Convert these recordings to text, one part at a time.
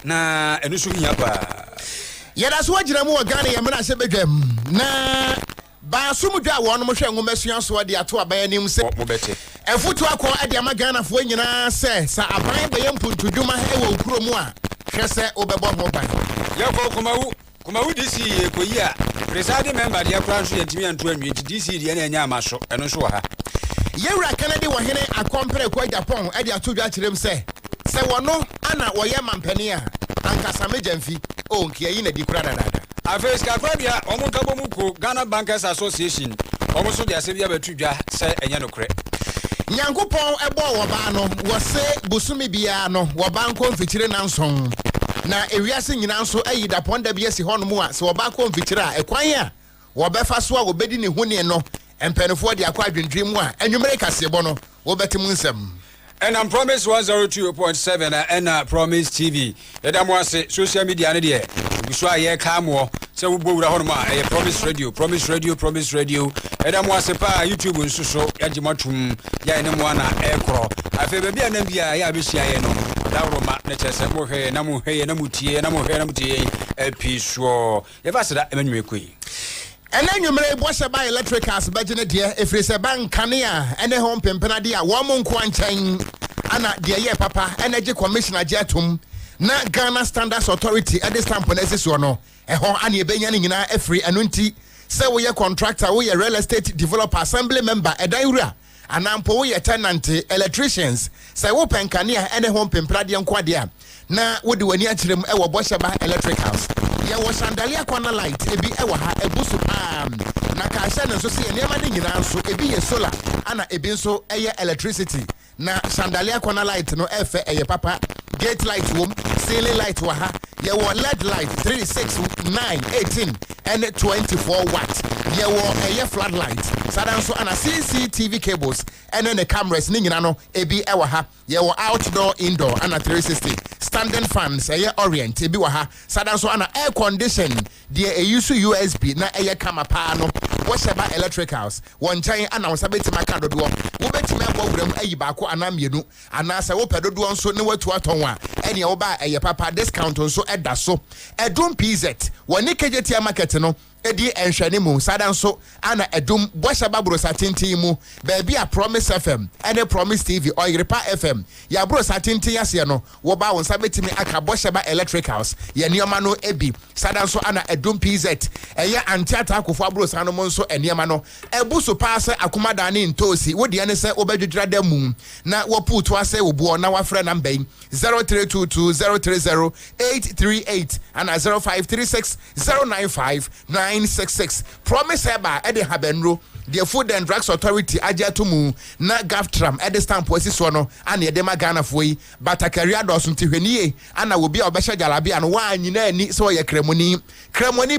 na enu so hia pa yeda so agina mu Ghana ye mena se bedwam na ba so mudwa won mo hwe ngomasuan so de ato abayanim se mo bete efutu akọ de amagana fo nyina se sa aban be yempuntuduma e wo kuro mu a hwese obebo ho ban ye ko kumawu DC ekoyi a presiding member de akran so yentimi anto anwie DC de na anya amaso eno so ha yewura Kennedy wo hene akompere kwa Japan e de ato dwa kirem se wono ana wo ye mampani a ankasa mejamfi o nkiyi na di kura dada Afes Krobea omo kabo mu ko Ghana Bankers Association omo so de asebia batudwa se enye nokre Nyankopon ebo wo ba no wo se busumi bia no wo ba nko mfikire nanson na ewiase nyina nso ayi da ponda bia si hono mu a se wo ba ko mfikire a ekwan a wo befa so a wo bedi ne hune no empenefo de akwa adwendwe mu a enwumere kasebo no wo betimu nsem and I'm Promise 102.7 and Promise TV. Edamwase social media ne de. Biso aye ka mo se wo bowura hono ma Promise Radio. Edamwase pa YouTube nso so yagimatum ya ene mo na ekro. Afi be bia na bia ya behia ye no. Dawroma na chese mo hwe na mo hwe na mo tie episwo. Ye ba se da emanwum ekoi. Ena nwumere boshe ba electricals bagene de efiri se ban kanea ene ho mpempena de a wo mo nko anchan ana de ye papa energy commissioner jetum na Ghana Standards Authority at the stamp on SSO no ho ane ebenya ne nyina efiri eno nti se wo ye contractor wo ye real estate developer assembly member edan wura anampo wo ye tenant electricians se wo penkanea ene ho mpempena de nko de a na wo de wani akirem e wo boshe ba electricals ye wo sandalia kwana light ebi e wo ha ebusu na kasha na so se enema de nyina nso ebi ye solar ana ebi nso eye electricity na sandalia kwana light no efe eye papa gate light wom ceiling light wa ha ye wo LED light 3 6 9 18 and 24 watt ye wo eye floodlight sada nso ana CCTV cables and the cameras ni nyina no ebi e wo ha ye wo outdoor indoor ana 360 standing fans eye orient ebi wo ha sada nso ana air condition de e use USB na eye kama pa no wo sheba electricals won chan ana wo sabetima ka dodo wo betima abowuram ayi ba ko anamienu ana sa wo pedodo nso ne watu aton a ene wo ba eye papa discount nso eda so edum PZ woni kejeti market no edi enhwane mu sada nso ana edum bosha babro satintin mu baabi a Promise FM ene Promise TV Oyrepa FM ya bro satintin ase no wo ba won sabetimi aka bosha ba electricals ye nioma no ebi sada nso ana edum PZ eye antiata akofo abro sano mo nso eniema no ebuso paase akomada ne ntosi wo de ne se obedwedra da mu na wo puto ase obuo na wafre na mbɛn 0322030838 and 0536095966 Promise eba ede habenro the Food and Drugs Authority ajatumu na gaftram ede stamp wasi so no ana ede magana foi batakaria do so ntihwenie ana wo bia obehya jalabi an wa anyina ani so ye kremoni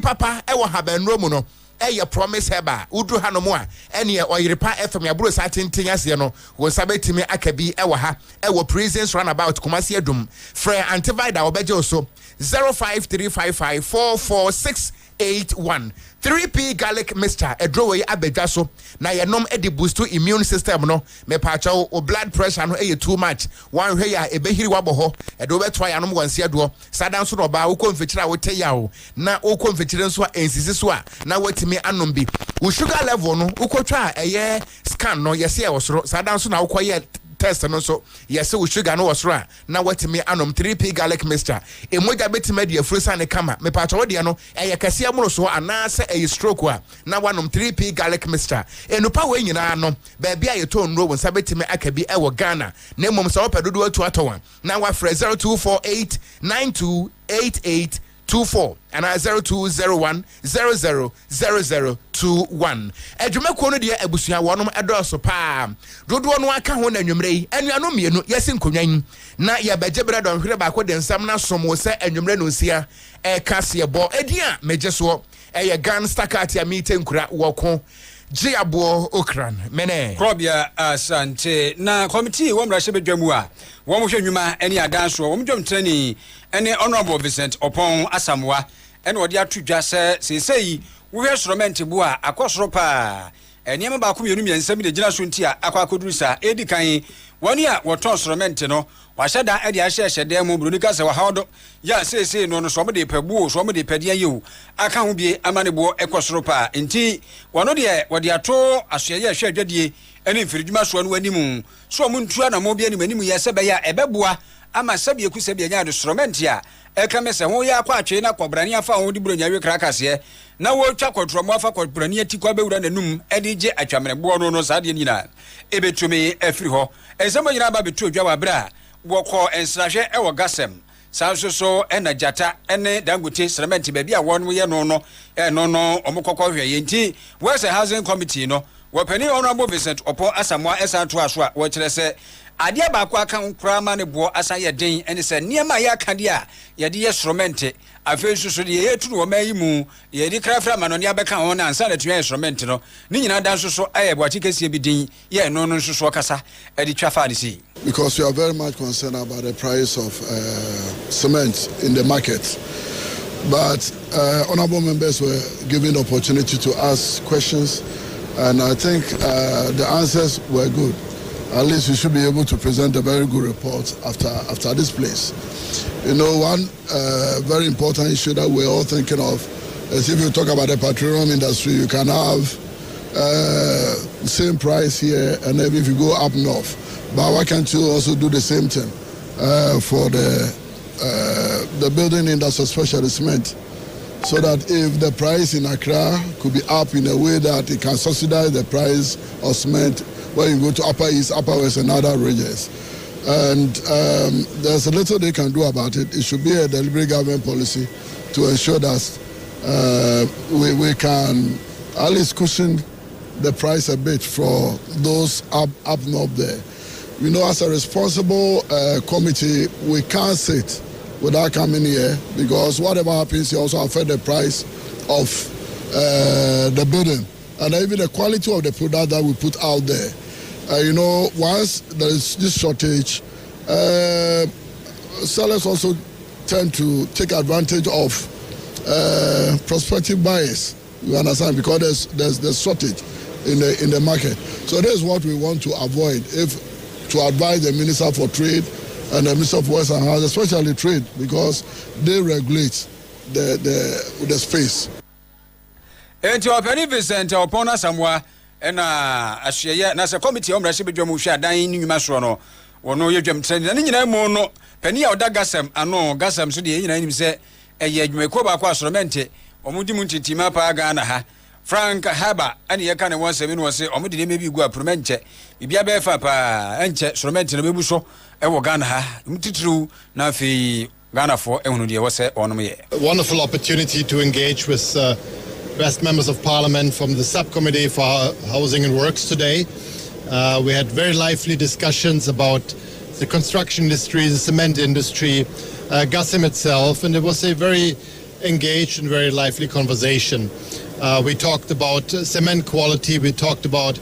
papa e wo habenro mu no eye Promise heba udu hanomu a ene Oyrepa FM ya bro sa tintin ase no wo sabetimi akabi e wo ha e wo presence runabout Kumasi adum frɛ antivida obeje so 0535544681 3P garlic mixture edrowe abedwa so na yenom edi boost to immune system no me pacha o blood pressure no eye too much wan hwe ya ebehiri wabo ho edo betwa ya no wansi adoɔ sadan so no ba wo konfekira wo teyawo na wo konfekira nso a ensisi so a na watimi anom bi wo sugar level no ukotwa eye scan no yese e wo soro sadan so na wo koye test no so yese wo sugar no wasoro a na watimi anom 3P garlic mixture emoja betime de afrusa ne kama me pacha wo de no eye kase amuro so anase eye stroke a na wanom 3P garlic mixture enupa we nyina no ba bia ye to nro won sabetime akabi e wo Ghana na mom so opedodo atu atowan na wa frɛ 0248928824 and 0201000021 adwumako no de abusua wonom edoso pa dodo no aka ho na nwumre yi anuano mienu yesi nkonnwan na ya beje bredo nhwere ba ko de nsam na som wo se anwumre no nsia KaseƐ edi a mejeso eye Ghana Stakati a meeting kura woko Okogyeabour Okran Krobea Asante na committee wo mra hye bedwamu a wo mo hwe nwuma ene adanso wo mo dwom training ene honorable Vincent Opon Asamoah ene wode atudwa sesei wo hwe soromenti bu a akosoro pa eniema ba ko mienu miensam de gina so nti a akwakoduru sa edi kan woni a woton soromenti no washada edi ahye dem mu bruni kase wa hawdo ya sese no so mo de pabu so mo de pade yewu aka ho bie amanebo ekosoro pa enti wono de wode ato asoye ahwe adwadie ene mfiridwuma so no animu so mo ntua na mo bia ni manimu ye sebe ya ebeboa ama sabie ku sabie nya de instrumenti a eka mese ho ya kwa atwe na kobrani afa ho di bro nya we krakase na wo twa kwatromo afa kobrani ati kwa bewura nanum edi je atwamerebo no sa de nyina ebetumi afiri ho ensemo nyina ba betu odwa wa bra woko ensrahwe ewo gasem sanso ena jata ene dangote cement baabi a won ye no omukokọ hwe yenti wese housing committee no wopani honorable Vincent Opo Asamoah esanto aso a wo kire se ade ba kwa kan kura ma ne bo asan ye den ene se niema ya kade a ye de ye cement afensusu de ye turu wo mayi mu ye di krafra ma no ne abeka ho na ansa na tuya cement no ni nyina dan soso aye bo atikesie bi din ye no soso kasa e di twafa de si. Because we are very much concerned about the price of cement in the market. But honorable members were given the opportunity to ask questions, and I think the answers were good. At least we should be able to present a very good report after this place. You know, one very important issue that we're all thinking of is if you talk about the petroleum industry, you can have the same price here, and maybe if you go up north. But why can't you also do the same thing for the building industry, especially cement, so that if the price in Accra could be up in a way that it can subsidize the price of cement when you go to Upper East, Upper West, and other regions. And there's a little they can do about it. It should be a deliberate government policy to ensure that we can at least cushion the price a bit for those up north there. You know, as a responsible committee, we can't sit without coming here because whatever happens here also affects the price of the building and even the quality of the product that we put out there. You know, once there is this shortage, sellers also tend to take advantage of prospective buyers. You understand? Because there's shortage in the market. So this is what we want to avoid. To advise the Minister for Trade and the Minister of Works and Housing, especially trade, because they regulate the space. Enti opani Vincent Opo Asamoah na ahye na se committee omrahye bedwam hwe adan ni nwuma so no wono yedwam trend na nyina mu no pani a oda gasam ano gasam so de nyina nim se eye adwumako ba kwa asoromente omudi mu ntitima pa Ghana ha Frank Haba ani ye kan won semi no se omudi ne mebi gu apromenche bibia be fa pa enche asoromente no bebu so e wo Ghana ha mtitru na fi Ghana for ehunu de wo se onom ye. Wonderful opportunity to engage with best members of parliament from the subcommittee for housing and works today. We had very lively discussions about the construction industry, the cement industry, GASM itself, and it was a very engaged and very lively conversation. We talked about cement quality, we talked about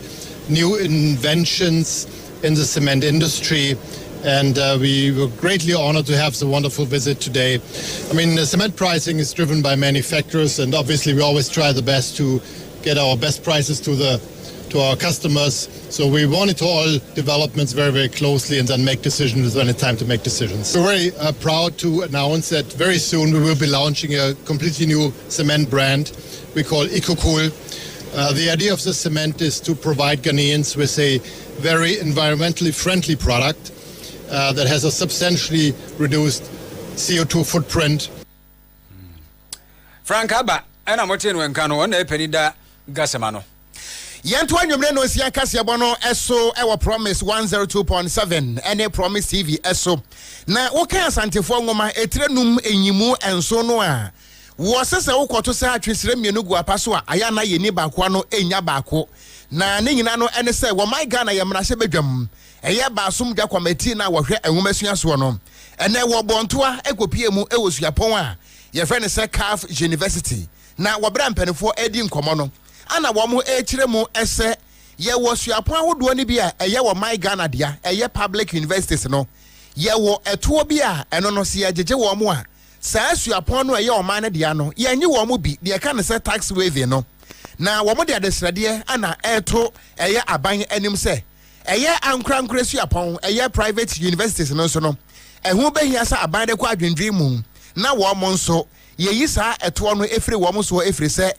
new inventions in the cement industry, and we were greatly honored to have the wonderful visit today. I mean, the cement pricing is driven by manufacturers, and obviously we always try the best to get our best prices to our customers. So we monitor all developments very, very closely and then make decisions when it's time to make decisions. We're very proud to announce that very soon we will be launching a completely new cement brand we call Okogyeabour. The idea of the cement is to provide Ghanaians with a very environmentally friendly product that has a substantially reduced CO2 footprint. Frank Haba, ana moten wenkano wona epenida gasemano. Yentu anwumre no sia KaseƐ no eso ewo Promise 102.7 ene Promise TV eso. Na woka asantefo ngoma etrenum enyimu enso no a wo sese wokoto se atwesire mienu gu apaso a aya na yeni baako no enya baako. Na ne nyina no ene se wo my Ghana ye mrahye bedwam. Eye baasum dwa committee na wo hwe enwomasua so no. Ene wo bontoa ekopie mu ewosuapon a ye frɛ ne se CAF University. Na wo bra mpanefo edi nkomo no. Ana wo mo ekire mu ese ye wo suapon ahodo ni bia eye wo my Ghana dia eye public universities no. Ye wo eto bia eno no se agege wo mo a saa suapon no eye wo man dia no ye nyi wo mo bi de ka ne se tax wave no. Na wo mo de adesrade ana eto eye aban anim se eye ankra suapon eye private universities no so no ɛho behia sa aban de kwa adwendwe mu na wo mo nso yeyi saa ɛto no efiri wo mo so efiri se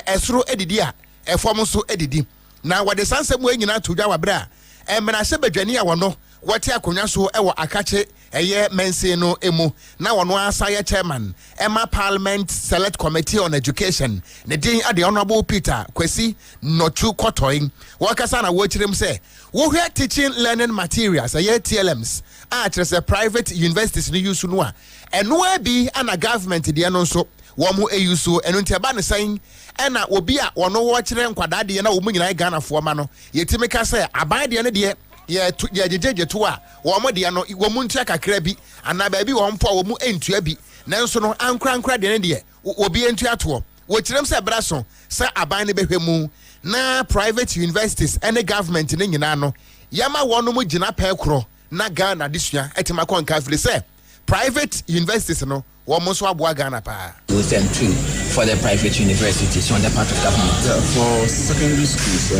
ɛsoro edidi a ɛfom so edidi na wode sansem we nyina to dwa wabra emena se badwani a wono wote akonya so ɛwɔ akache ɛyɛ mense no emu na wono asa ye chairman Emma Parliament Select Committee on Education ne din ade honorable Peter Kwesi Nochu Kotoin wakasa na wo kyerem se wo hwe teaching learning materials ɛyɛ TLMs a kyerɛ private universities no use no a ɛno abi ana government de no nso wo mo use ɛno ntia ne san ɛna obi a wono wo kyerɛ nkwada de na wo mu nyina Ghana fo ma no yetimi ka se aban de ne de ye jejeje to a wo mo de no wo mu ntia kakra bi ana ba bi wo mpo wo mu entua bi nanso no ankra de ne de obi entua to wo kyerem se braso se aban ne behwe mu na private universities and government ne nyina no yama wono mu gina pa kro na Ghana disua etima kon ka fili se private universities no wo mo so aboa Ghana pa those true for the private universities on the part of government. Yeah, for secondary schools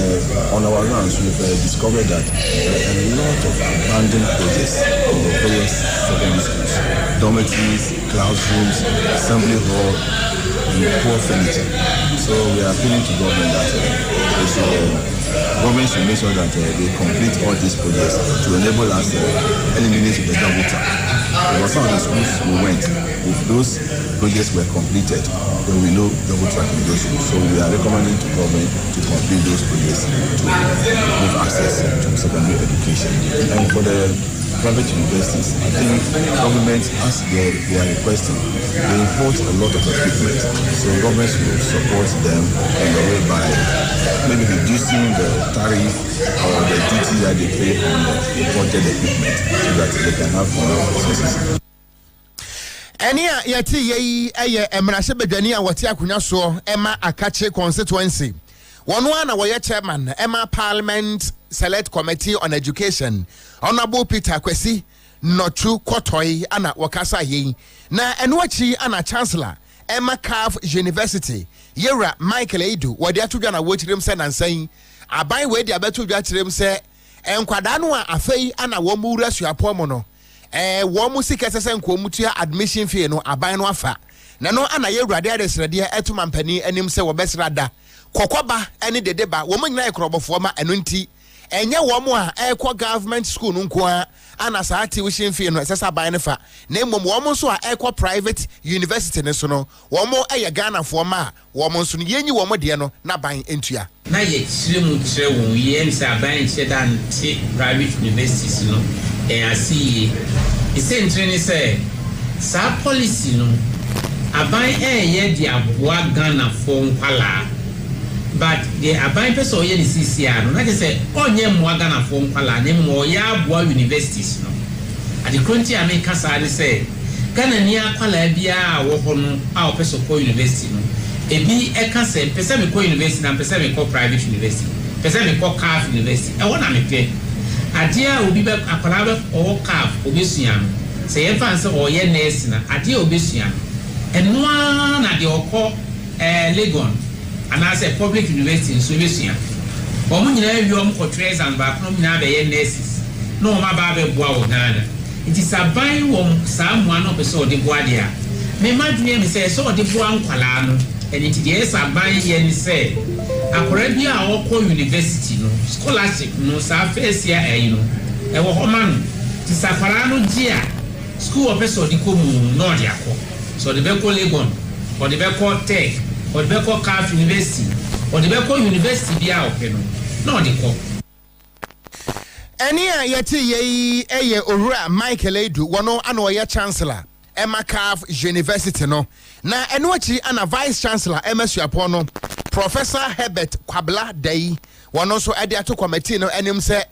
on our rounds we've discovered that a lot of abandoned projects in the various secondary schools, dormitories, classrooms, assembly hall, and poor furniture. So we are appealing to government that government should make sure that they complete all these projects to enable us eliminate the double tap. There were some of the schools we went, if those projects were completed, then we know double track in those schools. So we are recommending to government to complete those projects to improve access to secondary education. And for the private universities, I think government, as they are requesting, they import a lot of equipment. So government will support them in a way by maybe reducing the tariff or the duty that they pay on the imported equipment so that they can have more resources. Enia yati ye emrashe bedwani a wote akonya so Emma Akache constituency. Wono ana wo ye chairman Emma Parliament Select Committee on Education. Honorable Peter Kwesi Nochu Kotoi ana wakasa ye. Na enwachi ana chancellor Emma Calf University. Yera Michael Edu wode atudwa na wo kyerem se nansan. Aban we de abetudwa kyerem se enkwada no a afei ana wo mu rasuapo mo no. Wo mu sika sese nko mutua admission fee no aban no afa na no ana ye wurade adesrede etuma mpani anim se wo besrada kokoba ene dedeba wo mu nyina ekrobofo ma eno nti enye wo mu a ekọ government school no nko a ana saa tuition fee no sese aban ne fa na emom wo mu so a ekọ private university ne so no wo mu eye Ghana fo ma wo mu so no yenyi wo mu de no na ban entua na ye kyire mu kyire wo ye nsa aban kyire dan ti private universities no I see essentially say sa policy no aban ye di aboa Ghana for nkwala but the aban person ye di CCR no na say onye moa Ghana for nkwala ne mo ya aboa universities no at the country America say Ghana ni akwala bia wo ho no a o person ko university no ebi e ka say person me ko university na person me ko private university person me ko CAF university e wona me pe adia obi be akwala be o CAF obesua no say e fan say o ye nurse na adia obesua eno na de okọ Legon and as a public university so obesua o mu nyina wi o mu ko treasure ba ko nyina be ye nurses no ma ba be boa o Ghana it is a buy wo samu ano be so de boa dia me madwe me say so de boa nkwala no and it is a buy ye ni say akora bi a okọ university no scholarship no sa first year no e wo ho ma no ti safara no gia school of person di ko mu no de akọ so de be ko Legon or de be ko Tech or de be ko CAF University or de be ko university bi a ope no de ko eni a yeti ye eye owura Michael Edu wono ana oye chancellor Emma Calf University no na eno achi ana vice chancellor MSUapo no Professor Herbert Kwabla Dei wono so ade ato committee no enim se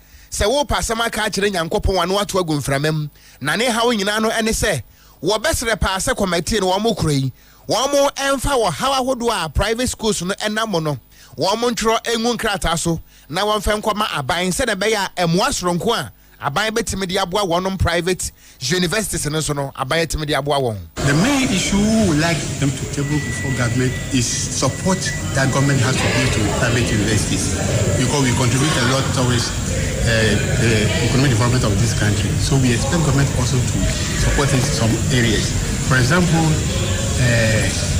wo pasama ka kire nyankopon wano ato agumframem na ne hawo nyina no ene se wo besre paase committee no wo mo kuroi wo mo emfa wo hawa hodo a private schools no enamo no wo mo ntro engu nkrata so na wo mfa nkoma aban se na be ya emuasronko a aban betimi de aboa wonom private universities no so no aban betimi de aboa won. The main issue we would like them to table before government is support that government has to give to private universities because we contribute a lot towards the economic development of this country. So we expect government also to support in some areas. For example,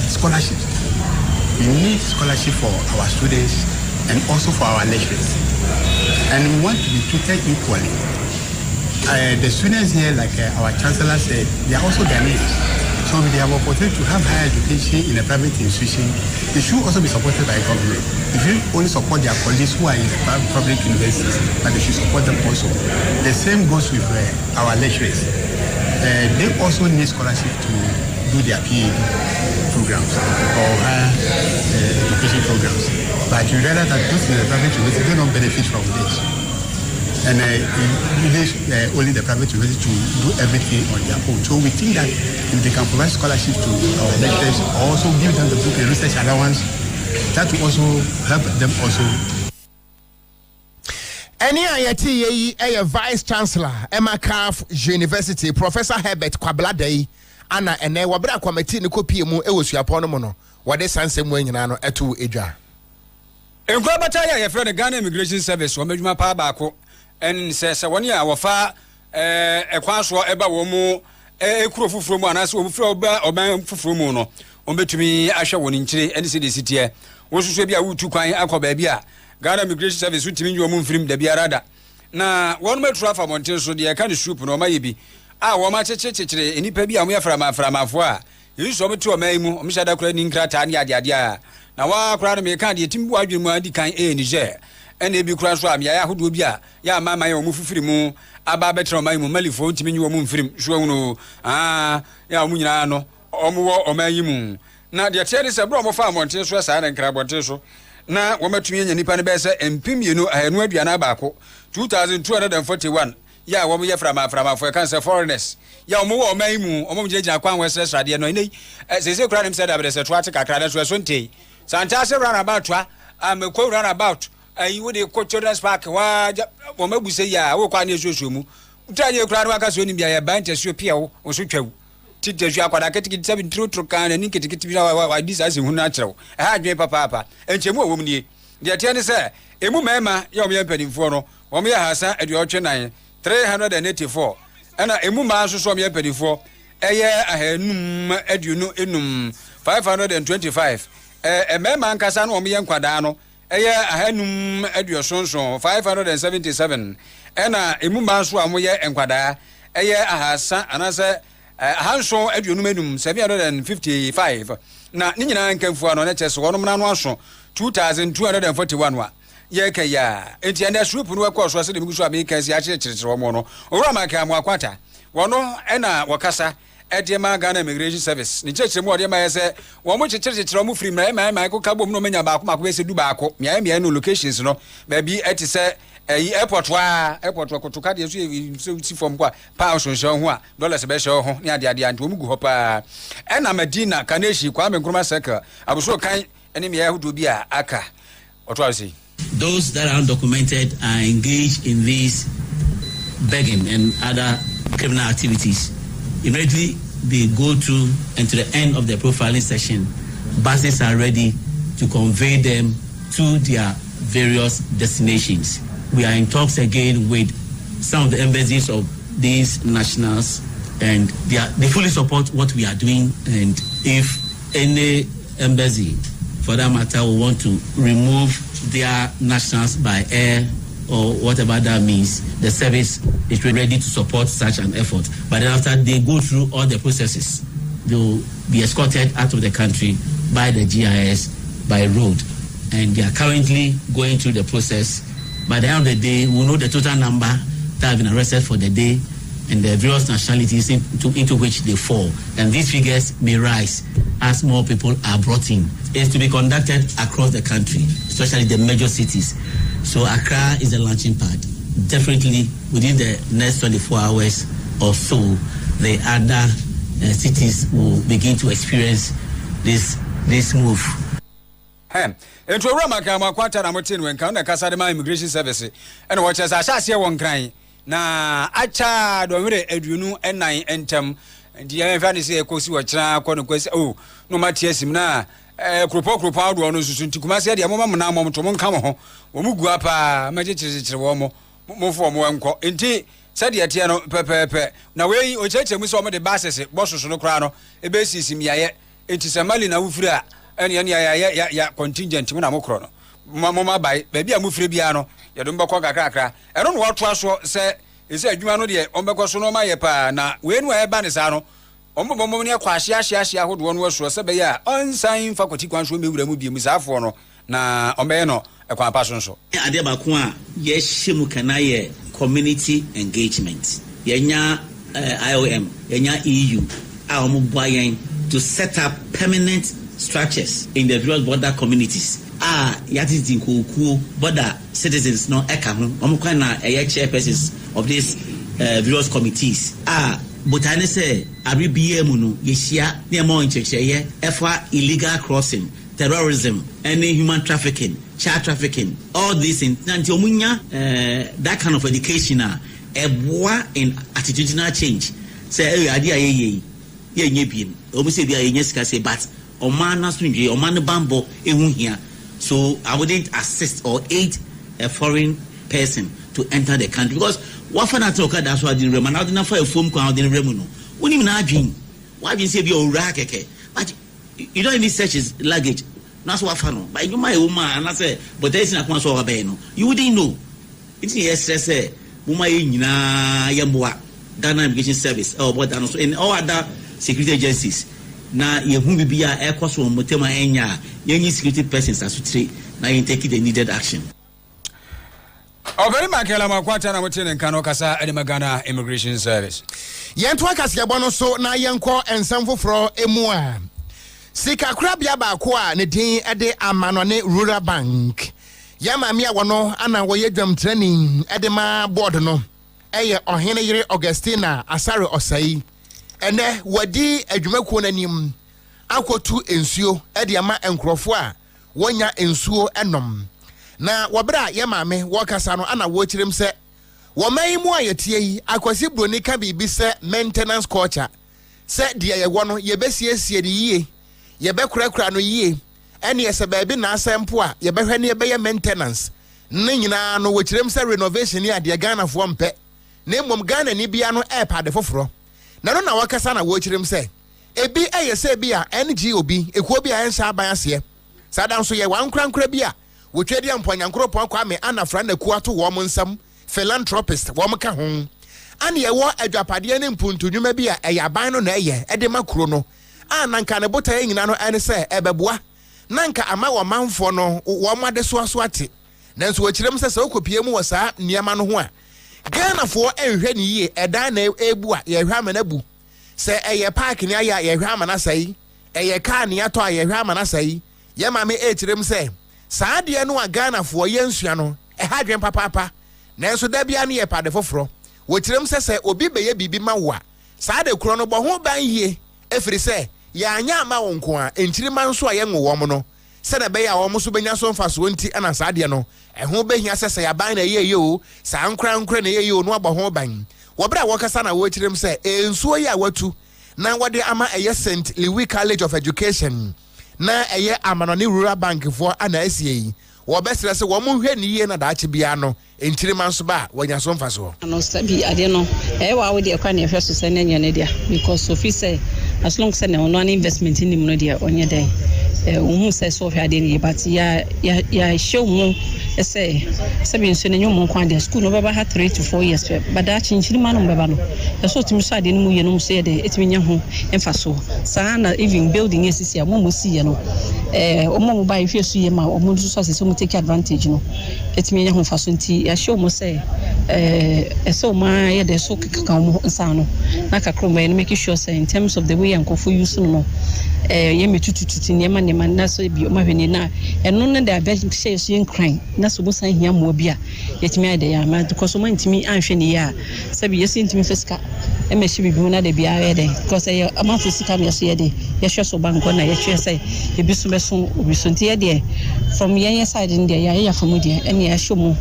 scholarships. We need scholarship for our students and also for our lecturers. And we want to be treated equally. The students here, like our chancellor said, they are also Ghanaians. So if they have opportunity to have higher education in a private institution, they should also be supported by government. If you only support their colleagues who are in public universities, but they should support them also. The same goes with our lecturers. They also need scholarship to do their PhD programs or higher education programs. But you realize that those in the private university, they don't benefit from this. And only the private university to do everything on their own. So we think that if they can provide scholarships to our lecturers, also give them the book and research allowance, that will also help them also. Any IIT a Vice Chancellor Emma Calf University Professor Herbert Kwabladei Anna and Wabra Committee Nikopi mu Ewosuapono what is Sansem Wenano etu Eja. In Kwabataya, your friend Ghana Immigration Service, or Major Pabako. And says, 1 year, our far a quaswa eba womo, a crew from one as we flow or man for mono, on between me, I shall one in Chile, and the city here. Was to be a wood to quine Okogyeabour Ghana Immigration Service, which mean your moon film, the Biarada. Now, one more traffic on Monteso, the kind of soup, no maybe. I want my church, and he pay me away from a foire. You saw me to a memo, Mr. Crane Cratan, yadia. Now, I cried me a candy, Tim Wadi kind A Niger. And they be cross ram, ya who do ya, ya mamma, your move free moon, Abba better my mummy phone to me your moon film, Shuano, ya munano, or more or my moon. Now, the chair is a bromo farm on Tesla and Craboteso. Now, woman to me and Nipan Bessa and Pim, you know, I had no Dianabaco, 2241. Ya, one year from for cancer foreigners. Ya more my moon, or Jaja Kwan West Radia, no, as they say, Cradham said, I was a tragic Acradas was 20. Santasa ran about, I'm a quote run about. You would a children's park, what we say, ya, walk on your social. Tell your crowd workers when you are band as your PO or such a teacher. You are going to get 7 true to can and get this as in natural. I had me papa and Chemo woman. The attorney said, a mumma, your penny for or me has at your chennai 384. And a mumma so me penny for a year I had enum 525. A man Casan or me and Quadano. Aya ahanum aduosonson 577 ena emuma so amoye enkwada aya ahasa anase ahanson aduonum enum 755 na ni nyina nkamfu ano na cheso wonom na no aso 2241 wa ye kaya enti anda soup no akọ so ase de migusu abeka si akyekyerekere wo no owura maka mo akwata wono ena wakasa Edema Ghana Immigration Service. Ni church mo odema yese wo mo chekyerekere mo free mai ko kabo no menya ba ko mako be se du ba ko mia no locations no ba bi etise airport ko to ka de so si form kwa pa so ho a dollars be so ho ni ade anto mu gu ho pa ena Medina Kaneshi kwa me nkroma seka abuso kan ene mia hudu bi a aka oto say those that are undocumented are engaged in these begging and other criminal activities. Immediately they go through and to the end of the profiling session, buses are ready to convey them to their various destinations. We are in talks again with some of the embassies of these nationals, and they fully support what we are doing. And if any embassy, for that matter, will want to remove their nationals by air or whatever that means, the service is ready to support such an effort. But then after they go through all the processes, they will be escorted out of the country by the GIS by road. And they are currently going through the process. By the end of the day, we will know the total number that have been arrested for the day and the various nationalities into which they fall. And these figures may rise as more people are brought in. It's to be conducted across the country, especially the major cities. So Accra is the launching pad. Definitely within the next 24 hours or so, the other cities will begin to experience this move. Into Ramaka Makwata Namotin when Kana KaseÄ Immigration Service and watch as Ashasia one crying. Na acha domire edunu ennan entem ndi enfa ne se ekosi wachira kono kwesi oh no matiesim na kropo ado no susu ntikuma se de mama na mom to monka mo ho wo mugu apa maje kyerkyere wo mo mo fo mo enko enti said ye tie no pepepe na we o cheche mu so mo de bases bososo no kra no e be sisim yaye enti se mali na wufiri a ene ya contingent mu na mo kro no mo ma bai ba bia mu firi bia no ye do mbekọ kakrakra eno no woto aso se ese adwuma no de ombekọ so no ma ye pa na we nu e ba ne sa no ombo ne kwa ahia hodo no aso se be ya onsan faculty kwan so mewura mu bia mu saafo no na ombe no ekwan pa so nso ade ba ko a ye hye kana ye community engagement yenya IOM yenya EU a omubayen to set up permanent structures in the various border communities yati dinkoku border citizens no eka ho omukwan na chairpersons of these various committees botane say abibie mu no yehia ne mo nchecheye efa illegal crossing, terrorism, any human trafficking, child trafficking, all these things. Nanti omunya that kind of education boa in attitudinal change. Say adi ye nye bien. Omu say dia nye sika say but omana swinje omana bambo ehun hia. So I wouldn't assist or aid a foreign person to enter the country because what for not talk that's why the rem now na for a phone call the rem no. Woni na adwin. Why you say be ora keke. But you don't even search his luggage. That's what I know. But you my woman and I say, but there's not one so no. You wouldn't know. It's yes, say, woman nyina yamboa Ghana Immigration Service or but and all other security agencies. Na ye hu bibia e kwaso motema enya yenyi security persons asutire na yin take the needed action. Very makela makwata na mutene nkano kasa ene Ghana Immigration Service. Yento KaseƐ no so na yenko ensam foforo emu a Sika Krabea baako a ne din ede Amanone Rural Bank. Yamami a wono ana woye dwam training ede ma board no. Eye ohene yire Augustina Asare Osai. Ene wadi adwumakuo nanim akotu ensuo ede ama enkrofo a wonya ensuo enom. Na wabra yamame wokasa no ana wo kirem se wo mai mu ayetie yi akwasi broni ka bibi se maintenance culture. Se de ye wo no ye besiesie de yie ye be kurakura no yie ene ye se baabi na asempo a ye behwe ne ye be maintenance ne nyina no wo kirem se renovation ya de Ghana fo mpe na mom Ghana ni bia no e pa de foforo na no na wakasa na wo kirem se ebi eye se bia NGOB ekuo bia en sha ban ase sada nso ye wan krankra bia wo twedi ampanyankro pon kwa me anafra na ku ato wo nsam philanthropist wo mka ho ane ye wo adwapade ne mpuntunwuma bia eyaban no na eye ede makro no nanka ne bota nyina no ene se ebeboa nanka ama wo manfo no wo made so ate nanso wo kirem se okopie mu wo saa niema no ho a Ghana fo enhwe ne yie edan na ebu a ye hwa amana bu se eye park ne aya ye hwa amana sai eye car ne ato a ye hwa amana sai ye mame kirem se saa de no a Ghana fo ye nsua no hadwen papa nanso da bia ne ye pade foforo wo kirem se obi beye bibi ma wo a saa de kro no bo ho ban yie efiri se ya anya ama wonko a enchirima nso a ye nwo mo no se na be ya wo mo so benya so mfa so nti ana saa de no ho behia sese ya ban na ye o saa nkra na ye o no abo ho ban wo bra wo kasa na wo kirem se ensuo ya watu na wode ama eye St. Louis College of Education na eye Amanone Rural Bank for ana asie wo besere se wo mo hwe ni ye na daache bia no enchirima nso ba wonya so mfa so no sabi ade no wa wo de kwa na ehwe so se na nya ne dia because Sophie say as long as no an investment in no dia onye den who says so hard in but ya show mu say sabi nso na nyom kwa dia school no baba ha 3 to 4 years but that chinchiri man no baba no so timi so ade no mu ye no so ye de etimi nya ho emfa so saa na even building esisi amomo si ye no omomo ba ifie so ye ma omo so so mu take advantage no etimi nya ho fa so nti ya show mu say so ma ye de so kaka mo nsa no na kakro ma make sure say in terms of the way ankofo use no ye metututu niema na so bi o ma hwene na eno ne da be share so yen crime na so busan hia mo bia yetimi ade ya ma because so man ntimi anhwe ne ya sabi yesi ntimi fiska e me shi bibi na de bia ye de because ye amafo sika me so ye de ye hwe so banko na ye hwe say e bi so be so obi so nti ye de from yen side in there ya from there ene ya hwe mo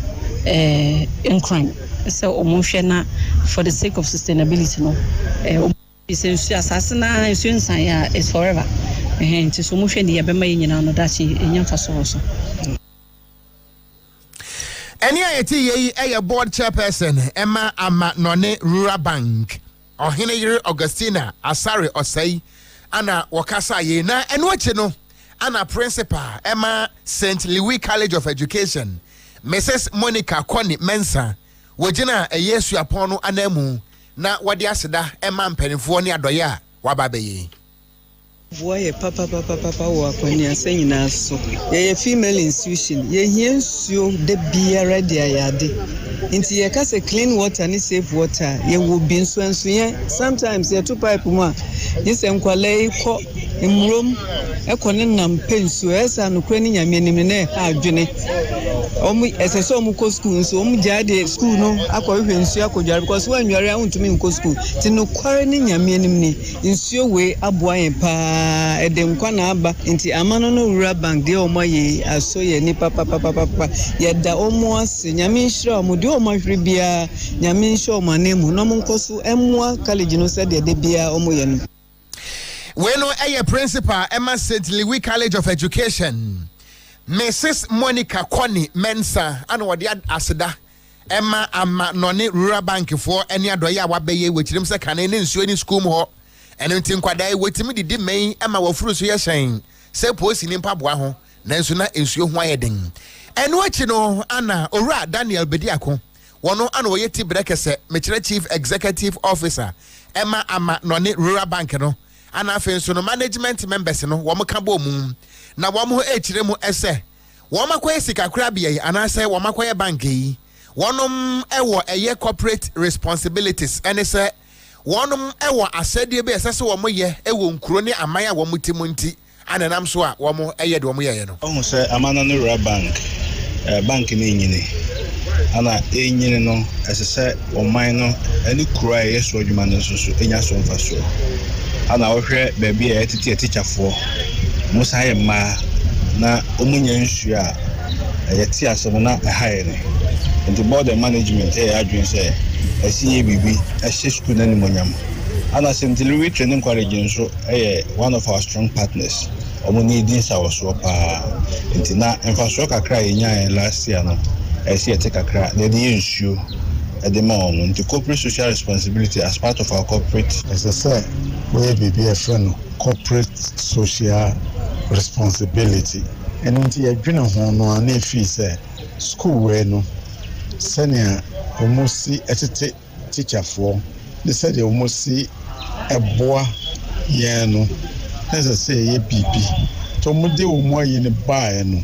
in crime so o mo hwe na for the sake of sustainability no is assassination is forever. And so much in the Abema in no dachi in Yanfa so. Any IAT a board chairperson Emma Ama None Rural Bank or Hinayiri Augustina Asare Osei Anna Wakasa ye na enwacheno Anna Principal Emma St. Louis College of Education Mrs. Monica Kwani Mensa wajina yesu apono anemu na wadi aseda Emma mpenifo ni adoya wababeye Boy, papa work when you're saying us. A female institution, ye hears you the beer ready. Into your case, clean water and safe water. You will be so sometimes you're 2 pipe more. Yes, and quality in room, a conenam pensues and Ukrainian minimine, Juni. As a so much school, so jade school no, I call you in Siakoja because when you're around to me in school, to no quarantine your minimum in your way, a boy and pa. Edem kwana aba nti amano no rural bank de omoye aso ye ni papa ye da omo ase nyame nhira omo de omo hwere bia nyame nhira omo anemu no monkoso emwa college no se de bia omo ye no we no principal Emma St. Louis College of Education Mrs. Monica Kwani Mensa and wadi aseda Emma Ama None Rural Bank for any adoya wabeye wechirim se kane ne nsuo ni school ho and until Quadai waiting me did may Emma will fruit your saying, say posting in Pabuaho, Nansuna is your wedding. And what you know, Anna, Ora Daniel Bediaco, one no Anoyeti Brekese, Metro Chief Executive Officer, Emma Ama None Rural Bankano, Anna Fensono Management Members, no, Wamakabo Moon, now one more Hremo esse, Wamakwe Sika Krabia, and I say Wamakwe Banki, one a year corporate responsibilities, and it's a one ewa asedi be esese wo mo ye ewo nkuro ne amaya wo mutimunti anenam so a wo mo eye de wo mo ye no o se amana no rural bank bank ni nyini ana enyini no esese o man no ani kuro a yeso adwuma no so enya so mfa so ana wo hwe ba bia etiti teacherfo musa ye ma na omunya nsu a yeti aso na haye ne the board and management adwin say see bibi school na nimonyam ana St. Louis Training College so one of our strong partners omo need this our so pa ntina infrastructure kakra enya last year no see take kakra the issue at the moment the corporate social responsibility as part of our corporate as I say we bibi friend corporate social responsibility and nti adwina ho no na fi say school we no senior almost etete teacher for they said they almost see a boy no as I say ye bibi to mo de o mo ye ne ba no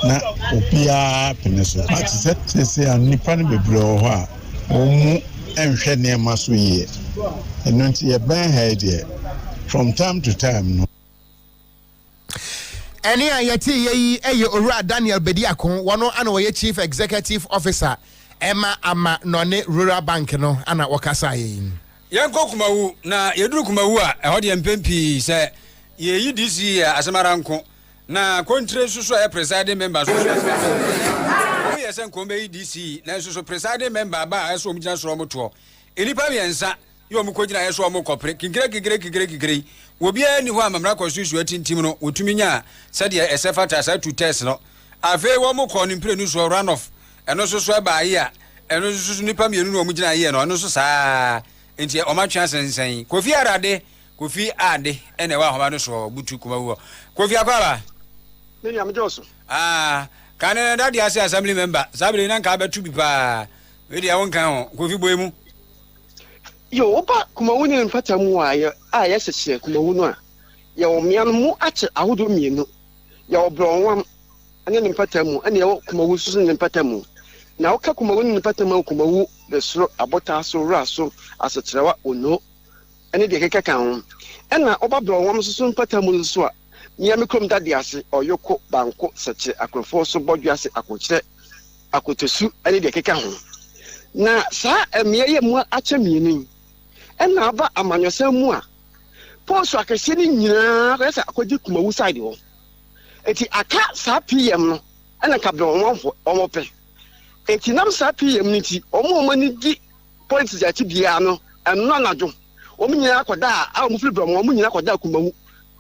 na obia peneso but say anipa ne bebre ho a o mu enhwe ne ma so ye eno nti ye ban ha de from time to time no any ayati ye Ora Daniel Bediaco one no ye Chief Executive Officer Emma Ama None Rural Bank no ana wakasa ye yanko kumawu na yeduru kumawu a ehode mpempi se ye UDC asemaranko na kontre susu a presiding member so o yesen kombe UDC na susu presiding member ba eso omjina so moto elipa biensa yo omkogina yeso omkopre kigire obi ani ho amamra kosusu atintim no otuminya sade esefata sa to test no ave wo mko no mpre nu so run off eno so ba ye a eno so nipa mienu no omgina ye no eno so saa enti omatwa sensen kofi arade kofi ade ene wa homa no so butu kuma wo kofi akwaba ni ya mjoso kanene dadi ase assembly member sabire nan ka betu bi pa we dia won kan ho kofi boemu yo opa kuma woni mfata mu a ya sese kuma wonu a ya o mian mu ache ahodo mienu ya obronwam ane ne mfata mu ane ya kuma wusu ne mfata mu na oka kuma woni mfata mu kuma wu de soro abota so raso asetrewa ono ane de keka kan ho ena oba bronwam so mfata mu so a nya mekom dade ase oyoko banko seche akrofo so bodwase akokyere akotesu ane de keka ho na sa emiye mu ache mienu ena aba amanyosa mu a poso akese ni nyina ka sa akodi kumawu side ho eti aka sa PM no ena ka bro wonfo omope eti nam sa PM ni ti omo ni di politics ati bia no enno anadwo omo nyina akoda a omo firi bro omo nyina akoda kumawu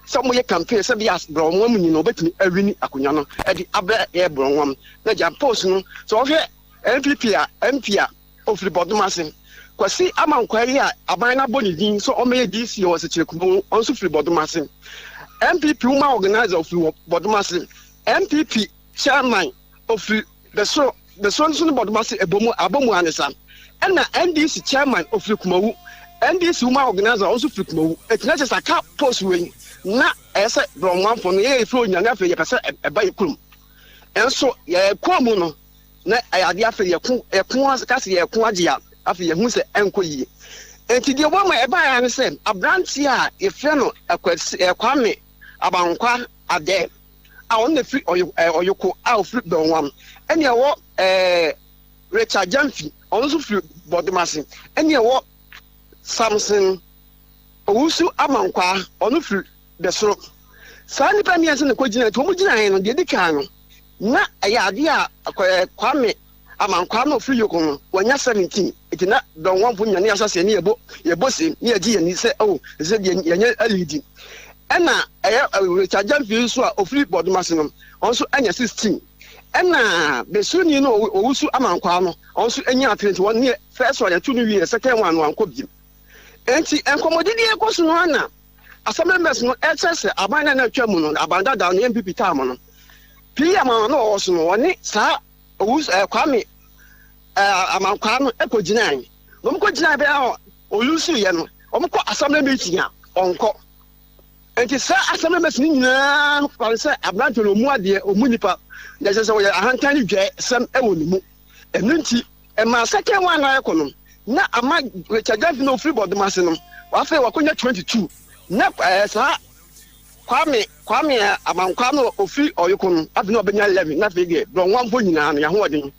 so mo ye campaign se bia bro omo nyina obetini awini akonya no edi abra ye bro wom na ja post no so ohwe MPP a MP a ofiri Bodomase kwasi amankwari a aban na boni din so o me DC o se chekumu onso firi Bodomase MPP woman organizer of Bodomase MPP chairman of the so Bodomase abomu anesa and na NDC chairman of Kumawu NDC woman organizer also firi Kumawu etina se saka post we na ese bronwan for no ye fro nyanga fe ye pese eba yekrum enso ye kwamu no na ayade afa yekun kase yekun agya afa ye hu se enko yi enti de wo ma eba ya ne se abranti a efe no kwame abankwa ade a on the free oyoko a free bronwan ene wo Richard Jamfi also free Bodomase ene wo Samson Owusu amankwa onu free the so sani pa miense ne kogina to mu gina no de dikan no na ayade a kwame amankwa no free yoko wanya 17 etina don one fu nyane asase ne yebo se ne agi yani se oh se de yanya alidi ena Richard Jamfi so a ofri Bodomase no onso anya 16 ena besuni no Owusu amankwa no onso anya 21 ne first one to no wi second one no anko bi enti enkomodidi ekoso no na Assembly members no SS abana na twamu no abanda da no MPP tam no PM no also no woni sa kwame amankwa no ekogina an no mkogina be a olusu ye no omko assembly meeting a onko enti sa assembly members ni nyina kwa se abranto no mu ade omunipa na se we ahantani dwe sam ewoni mu enunti ma second one na ekono na ama Richard Jamfi no free Bodomase no wa fe wakonya 22 na sa kwame amankwa no ofi oyokon abi no obenya 11 na fege bro wan fo nyina no ya ho odin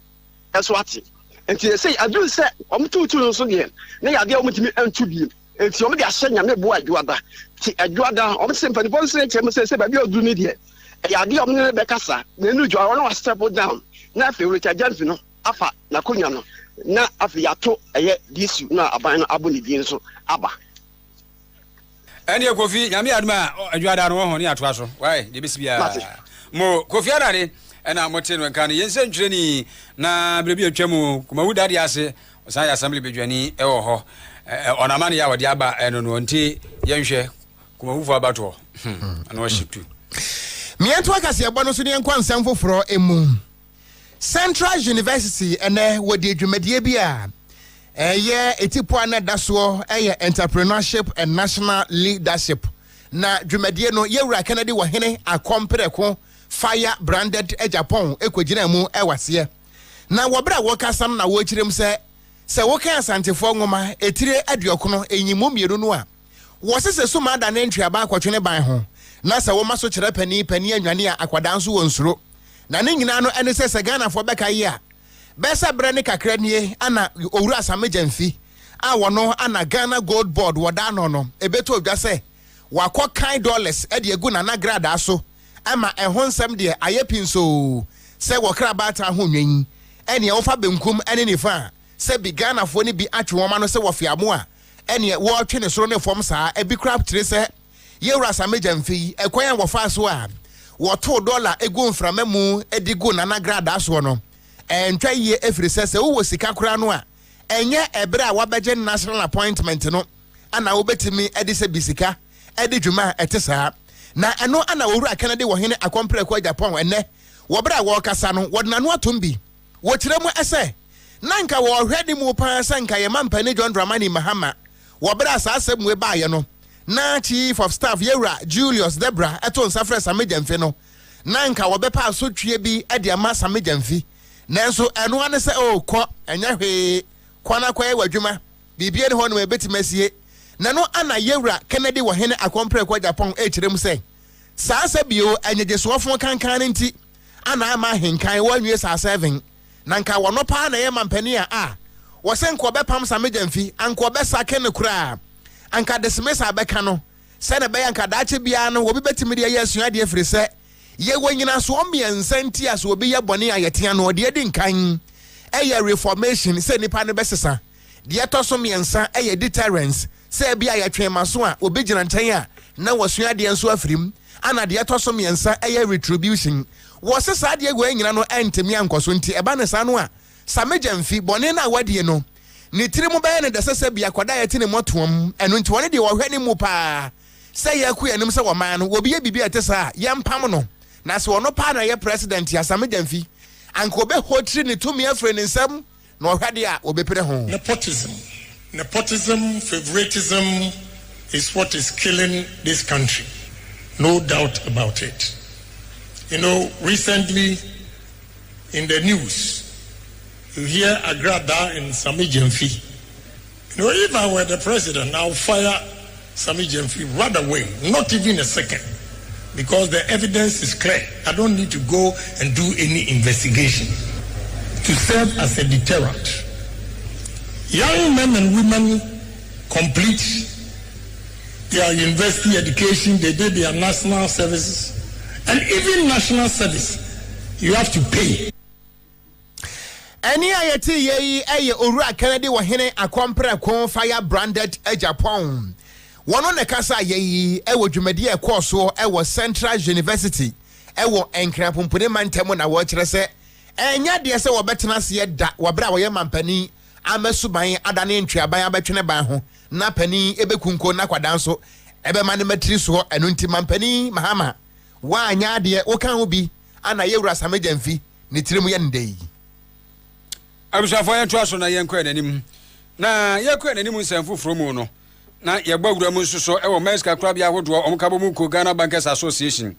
eso ati enti say adu se omtutu no so de na ya de omtimi antu bi enti om de ahye nyame bo adwoada ti adwoada om se mpani pon se chem se ba bi odu ni de ya de om ne be kasa na enu jo awon wa step down na fe Richard Jamfi no afa na konya no na afi yato eye disu na aban no aboni din so aba ene Kofi nyame aduma adwada no ho ne atoa so wai de besibia mo Kofi adare ena mote no kan yense ntwireni na brebi atwam kuma wudade ase osan ya assembly bedwani ewo ho onamane ya wode aba eno no nti yenhwe kuma wufu abato ana wo shitu miento akase ebo no so ne nkwa nsam foforo emu Central University ene wodi adwumadie bia etipo ana daso entrepreneurship and national leadership na dwumadie no yewura Kennedy wo hene akompreko fire branded Japan ekogina mu ewase na wobra wokasam na wo kirem se wokan asantefo ngoma etire aduokono enyimu mieru no a wo sese so ma da na ntwaba akwotwene ban ho na se wo maso kire pani anwane a akwada nso wo nsuro na ne nyina no ene se Ghana fo beka yi a besa brane kakra nie ana owura Asame Jamfi a wono ana Ghana Gold Board woda no ebeto odwa se wakokan dollars e de egu na grada aso ama ehonsam de ayepinso se wokra bata ho nwen ene wo fa benkum ene ne fa se bi Ghana fo ne bi atwe woma no se wofiamo a ene wo twe ne soro ne fom saa e bi crap tire se yewura Asame Jamfi ekwan wo fa so a wo to dollar egu mframamu edigu na grada aso no entwa ye efiri sese wo sika kura no a enye ebere a wabeje national appointment no ana wo betimi edi se bisika edi dwuma etesa na eno ana wowura Kennedy wo hene akompre ko Japan enne wo bra wo kasa no wodna no atombi wo kiremu ese nanka wo hwedi mu pa sanka ye mampani John Dramani Mahama wo bra asase mu ba ye no na chief of staff yewura Julius Debra eto nsafre Asame Jamfi no nanka wo bepa asotwe bi edi ama Asame Jamfi nanso eno ane se ko enya hwe kwana kwa wadwuma bibie ne ho no ebetimasie nano ana yewura Kennedy wo hene akompre kwa Japan ekirem se saasa bio enyegesofo kankan nti ana ama henkan wanwie saa 7 nanka wono pa na ye mampani a wo se nko bepam Asame Jamfi anko besake ne kura anka desemesa beka no se ne be yanka daache bia no wo betimi de ye asua de afiri se ye wanyina so omiensa nti aso obi ye bone ayetea no de edi nkan eye reformation se nipa ne besesa de etoso miensa eye deterrence se bia ye twema so a obi gina ntan a na wasua de enso afirim ana de etoso miensa eye retribution wo se sa de egu anyina no entemi ankoso nti eba ne sa no a sameja mfi bone na wadie no ne tiri mu bɛyɛ ne dɛsɛsɛ bia kwada yɛ tene motoam ɛno nti wɔne de wɔhwɛ ne mu paa sɛ yɛ ku yanim sɛ wɔman no obi yɛ bibi ɛte saa yɛmpam no na sɛ wɔno paa na yɛ president ya sameja mfi anka obɛhotiri ne tumi afre ne nsɛm na ɔhwɛ de a obɛpere ho. Nepotism, favoritism is what is killing this country. No doubt about it. You know, recently in the news, you hear Agrada in Sami Jemfi. You know, if I were the president, I'll fire Sami Jemfi right away, not even a second, because the evidence is clear. I don't need to go and do any investigation to serve as a deterrent. Young men and women complete their university education, they did their national services, and even national service, you have to pay. Any ayeti ye Owura Kennedy wahene akompre kon fire branded Japan. One on the kasa ye ewo dwumadi e course so ewo Central University ewo enkra pompone mantemo na wo kire se enya de se wo betena se da wabra wo ye mampani amesuban adane ntwaban abetwene ban ho na pani ebekunko na kwadan so ebe mane matri so eno nti mampani mahama wa anya de wo kan ho bi ana ye wura sameja mfi ne tiremu ye ndei abusafo ya twa so na ye nkwa nanim na ye kwa nanim nsanfu from no na ye gbawura mu nsoso e wo Mexico Krobea hodo omkabo mu ko Ghana Bankers Association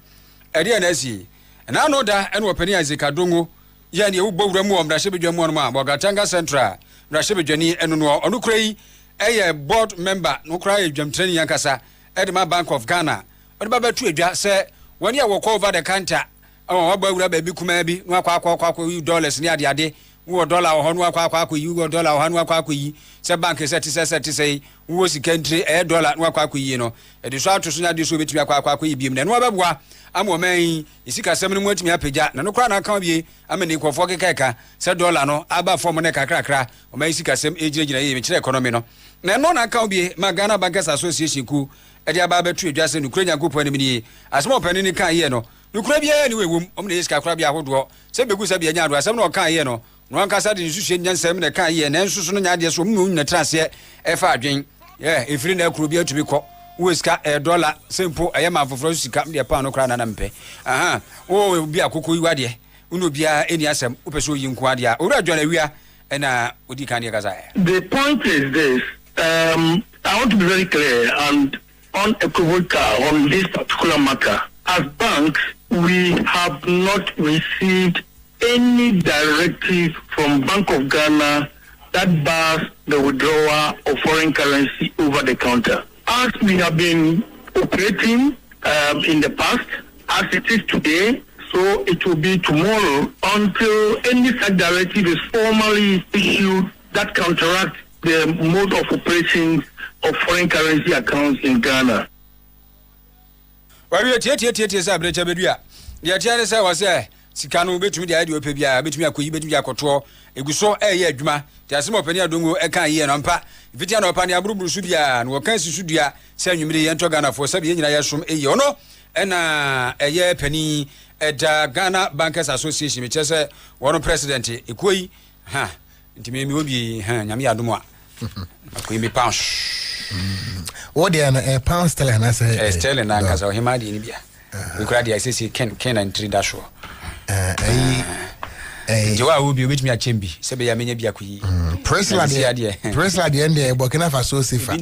ade na asi na no da ene opani Azika Dongo ya ne wo gbawura mu omrahye bedwamu no ma Bogatanga Central rahye bedwani eno no onu krai eye board member no krai dwamtrani yankasa Edema Bank of Ghana odi ba batu adwa se woni ya woko over the counter awon gbawura ba bi kuma bi no akwa dollars ni ade wo dollar ho no akwa yi dollar ho no akwa yi se bank se wo secondary dollar no akwa yi no e de so atoso na de so betumi akwa yi biem na no beboa amoman isika sem no mwatumi apagya na no kra na aka bie amene kwofo kekeka se dollar no aba form ne kakrakra o ma isika sem ejirejira ye mekire economy no na no na aka bie ma Ghana Bankers Association ku e de aba betu adwa se no kura nyankopɔ ne mini asemo pani ni kan ye no nukura bia ne wewum omne isika kra bia hodo se begu se bia nya ado asem no kan ye no no ankasa de nsuhye nyansam ne kan ye na nsuso no nya de so mu na trase e fa adwen efiri na akuru bia tumi kɔ weska dollar simple ayama foforo sika de pa no kra na mpe aha wo bia kokoi wade uno bia eni asem upeso yi nko ade a owura dwana wia na odi kan de kasa. The point is this, I want to be very clear and unequivocal on this particular matter. As banks, we have not received any directive from Bank of Ghana that bars the withdrawal of foreign currency over the counter. As we have been operating in the past, as it is today, so it will be tomorrow until any such directive is formally issued that counteracts the mode of operations of foreign currency accounts in Ghana. Well, we are say brecha bedua. The tiare say was sika no betumi de ade opebia betumi akoyi betumi akoto eguso eye adwuma ti asem opani adongo e kan ye no mpa fitia na opani aburuburu su bia no kan sisu dua se anwumire ye nto Ghana fo sabe ye nyina ye som eye ono na eye pani eda Ghana Bankers Association me chese wono president ekoyi ha ntimi mi obi ha nyame adomo a akoyi mi pounds what they are pound sterling na say sterling na kasa o himadi ni bia we could I say Ken and 3 dash Jowa will be with me a chimbi. Sebe ya menye bi akuyi. Presla the end there Burkina Faso sefa.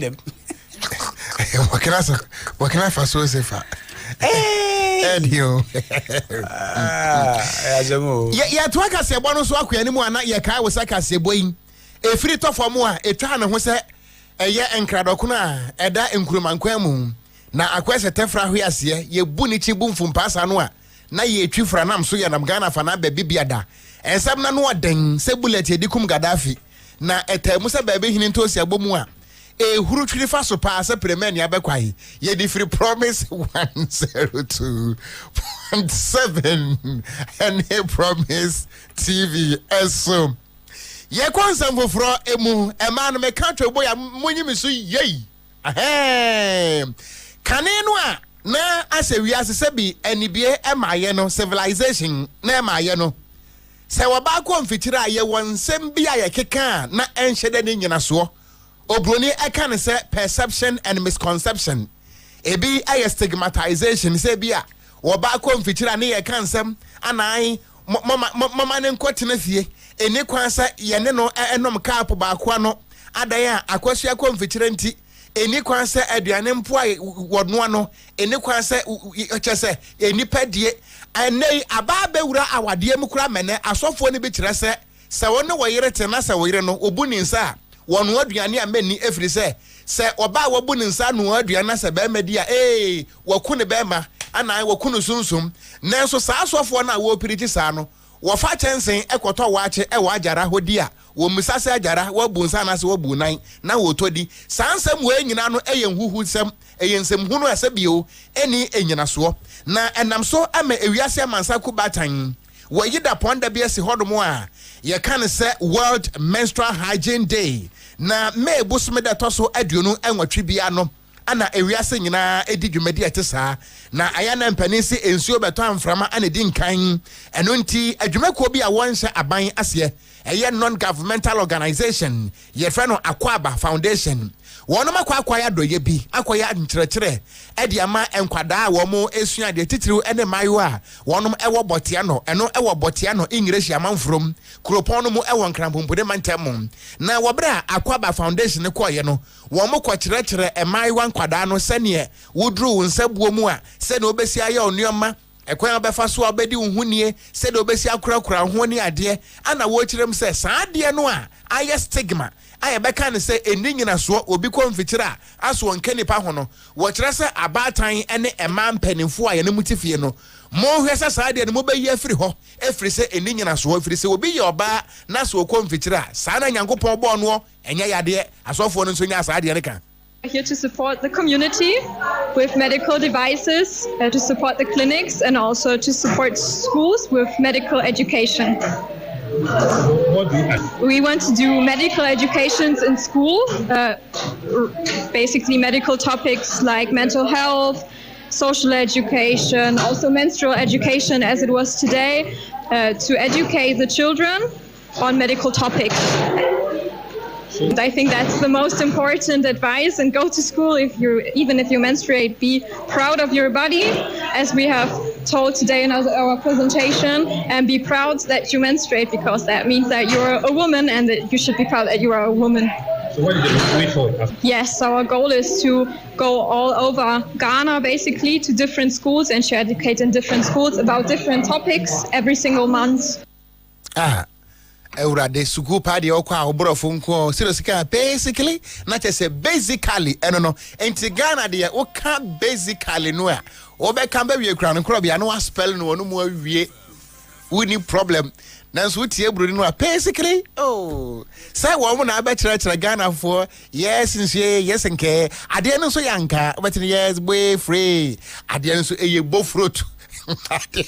Burkina Faso sefa. Edio. Azemo. Ya to aka se bo no so akwa ni mu ana ye kai wo saka se boyin. E free to for mu a etwa na ho se eye enkradoko na eda enkurumankwan mu. Na akwese tefra hwe ase ye bu ni chi bu mfumpasa no a na ye twifra nam so ye nam Ghana fa na ba bibiada ensam na no oden se bullet ye dikum Gaddafi na etamu se ba be hini ntosi agbomu a huru twiri fa so pa se premier ya bekwai ye di free promise 102.7 and he promise TV eso ye konsam foforo emu ema no me country boy monyi mi so yei kanenu a na asewi asese bi anibie emaye no civilization na emaye no se waba ko mfitira ye wonsem bia ye keka na enhye de nyina so obroni eka ne se perception and misconception ebi aye stigmatization se bia waba ko mfitira ne ye kansem anan mama ne nkotena fie eni kwansa ye ne no enom kap ba ko no adan a akwasua ko mfitira nti eni kwansa aduane mpo a wono no eni kwansa chese eni padie anei ababa wura awade mu kura mene asofo ne bi kire se wono woyere tena se woyere no obu ni nsa wono aduane a mani efiri se oba wobu ni nsa no aduane se be medi a waku ne be ma ana waku no sunsum nanso sa asofo na wo piriti sa no wo fa chensen ekoto waache wa ajara hodi a wo misase ajara wo bu nsa na se wo bu nan na wo todi sansem wo enyina no huhu sem eyensem hunu asebio eni enyina so na enam so ama ewiase amansa ku batan wo yida ponda bia si hodomo a ye kan se World Menstrual Hygiene Day na me busumeda toso aduonu enwatwe bia no ana ewiase nyina edi dwumadi atesa na aya na mpanisi ensuo beto amframa ana di nkan eno nti adwumako bi a wonhye aban ase eye non-governmental organization ye fe no Okogyeabour Foundation wono makwa ya doye bi akoya nkyerɛkyerɛ edi ama enkwada a womo esua de titiriw ene mayo a wonom ewo botia no eno ewo botia no English amanfrom kropon no mu ewo nkrampompode mantem na wobra Okogyeabour Foundation koye no womo kwkyerɛkyerɛ emayo nkwada no sene wodru wonsabuo mu a sene obesi aye onuoma ekwan obefa so obedi unhunie sede obesi akurakura ho ni ade ana wo kyerem se saa ade no a aye stigma aye beka ne se eni nyina so obi ko mfitira aso nke nipa ho no wo kyerɛ se abatan ene ema mpanimfo aye ne mutifie no mo hwɛ se saa ade no mo beyi afiri ho efiri se eni nyina so efiri se obi ye oba na so ko mfitira saa na nyankopɔn bɔ no enye yade asofo no nso nya saa ade ne kan. Here to support the community with medical devices, to support the clinics, and also to support schools with medical education. What do you have? We want to do medical educations in school, basically medical topics like mental health, social education, also menstrual education as it was today, to educate the children on medical topics. I think that's the most important advice, and go to school even if you menstruate, be proud of your body, as we have told today in our presentation, and be proud that you menstruate, because that means that you're a woman and that you should be proud that you are a woman. So what did you wait for? Yes, our goal is to go all over Ghana basically to different schools and to educate in different schools about different topics every single month. Eurade suku party okwa oborofo nko sirosika basically na chese basically eno enti Ghana de oka basically no a obeka ba wie kura no Krobea no spell no no mu awie woni problem nanso tie brodi no basically say wo mo na ba kire Ghana for yes nke ade no so yanka but yes boy free ade no so eye bofrot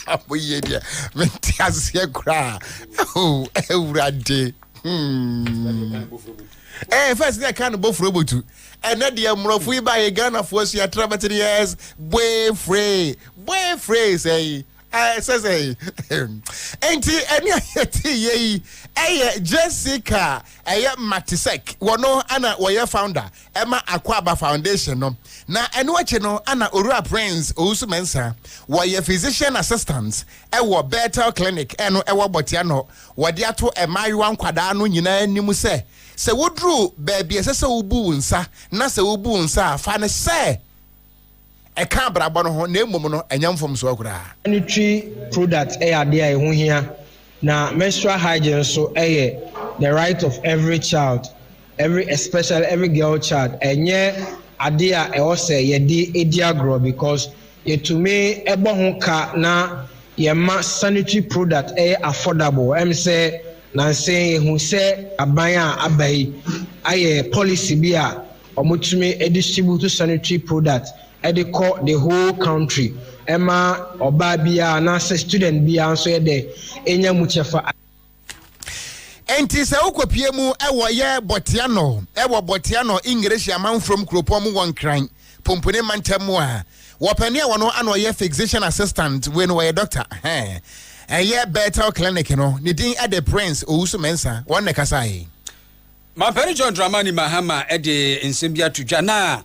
aboye dia mentiasie kra eurade first they can bofrobotu and na dia mrofu iba ye Ghana for so ya travel yes boy free say say enti eni ayeti ye Jessica Matisek wono ana woye founder ema Okogyeabour Foundation no na eno ache no ana Orua Prince Owusu Mensa woye physician assistant ewo Bethel Clinic eno ewo Botia no wode ato emayiwa nkwada no nyina nimu se wodru baby se wobu nsa na se wobu nsa fa ne se e ka brabo no ho na emom no enyamfom so akura sanitary product ade a ho hia na menstrual hygiene so the right of every child, especially every girl child. Enye ade a e say ye di agro because ye to me ebo ho ka na ye ma sanitary product affordable. Em say na say who say aban a abai aye policy bi a omotumi distribute sanitary product they call the whole country. Emma oba bia na say student bia so ye de enya muchefa enti se ukopie mu ewo ye botiano English amount from kropom won kran pompone mantem a wopani a wono ano ye physician assistant when we doctor ɛyɛ better clinic no ne din at the prince owusu mensa one nekasai ma peri John Dramani Mahama ede nsembia tudwa na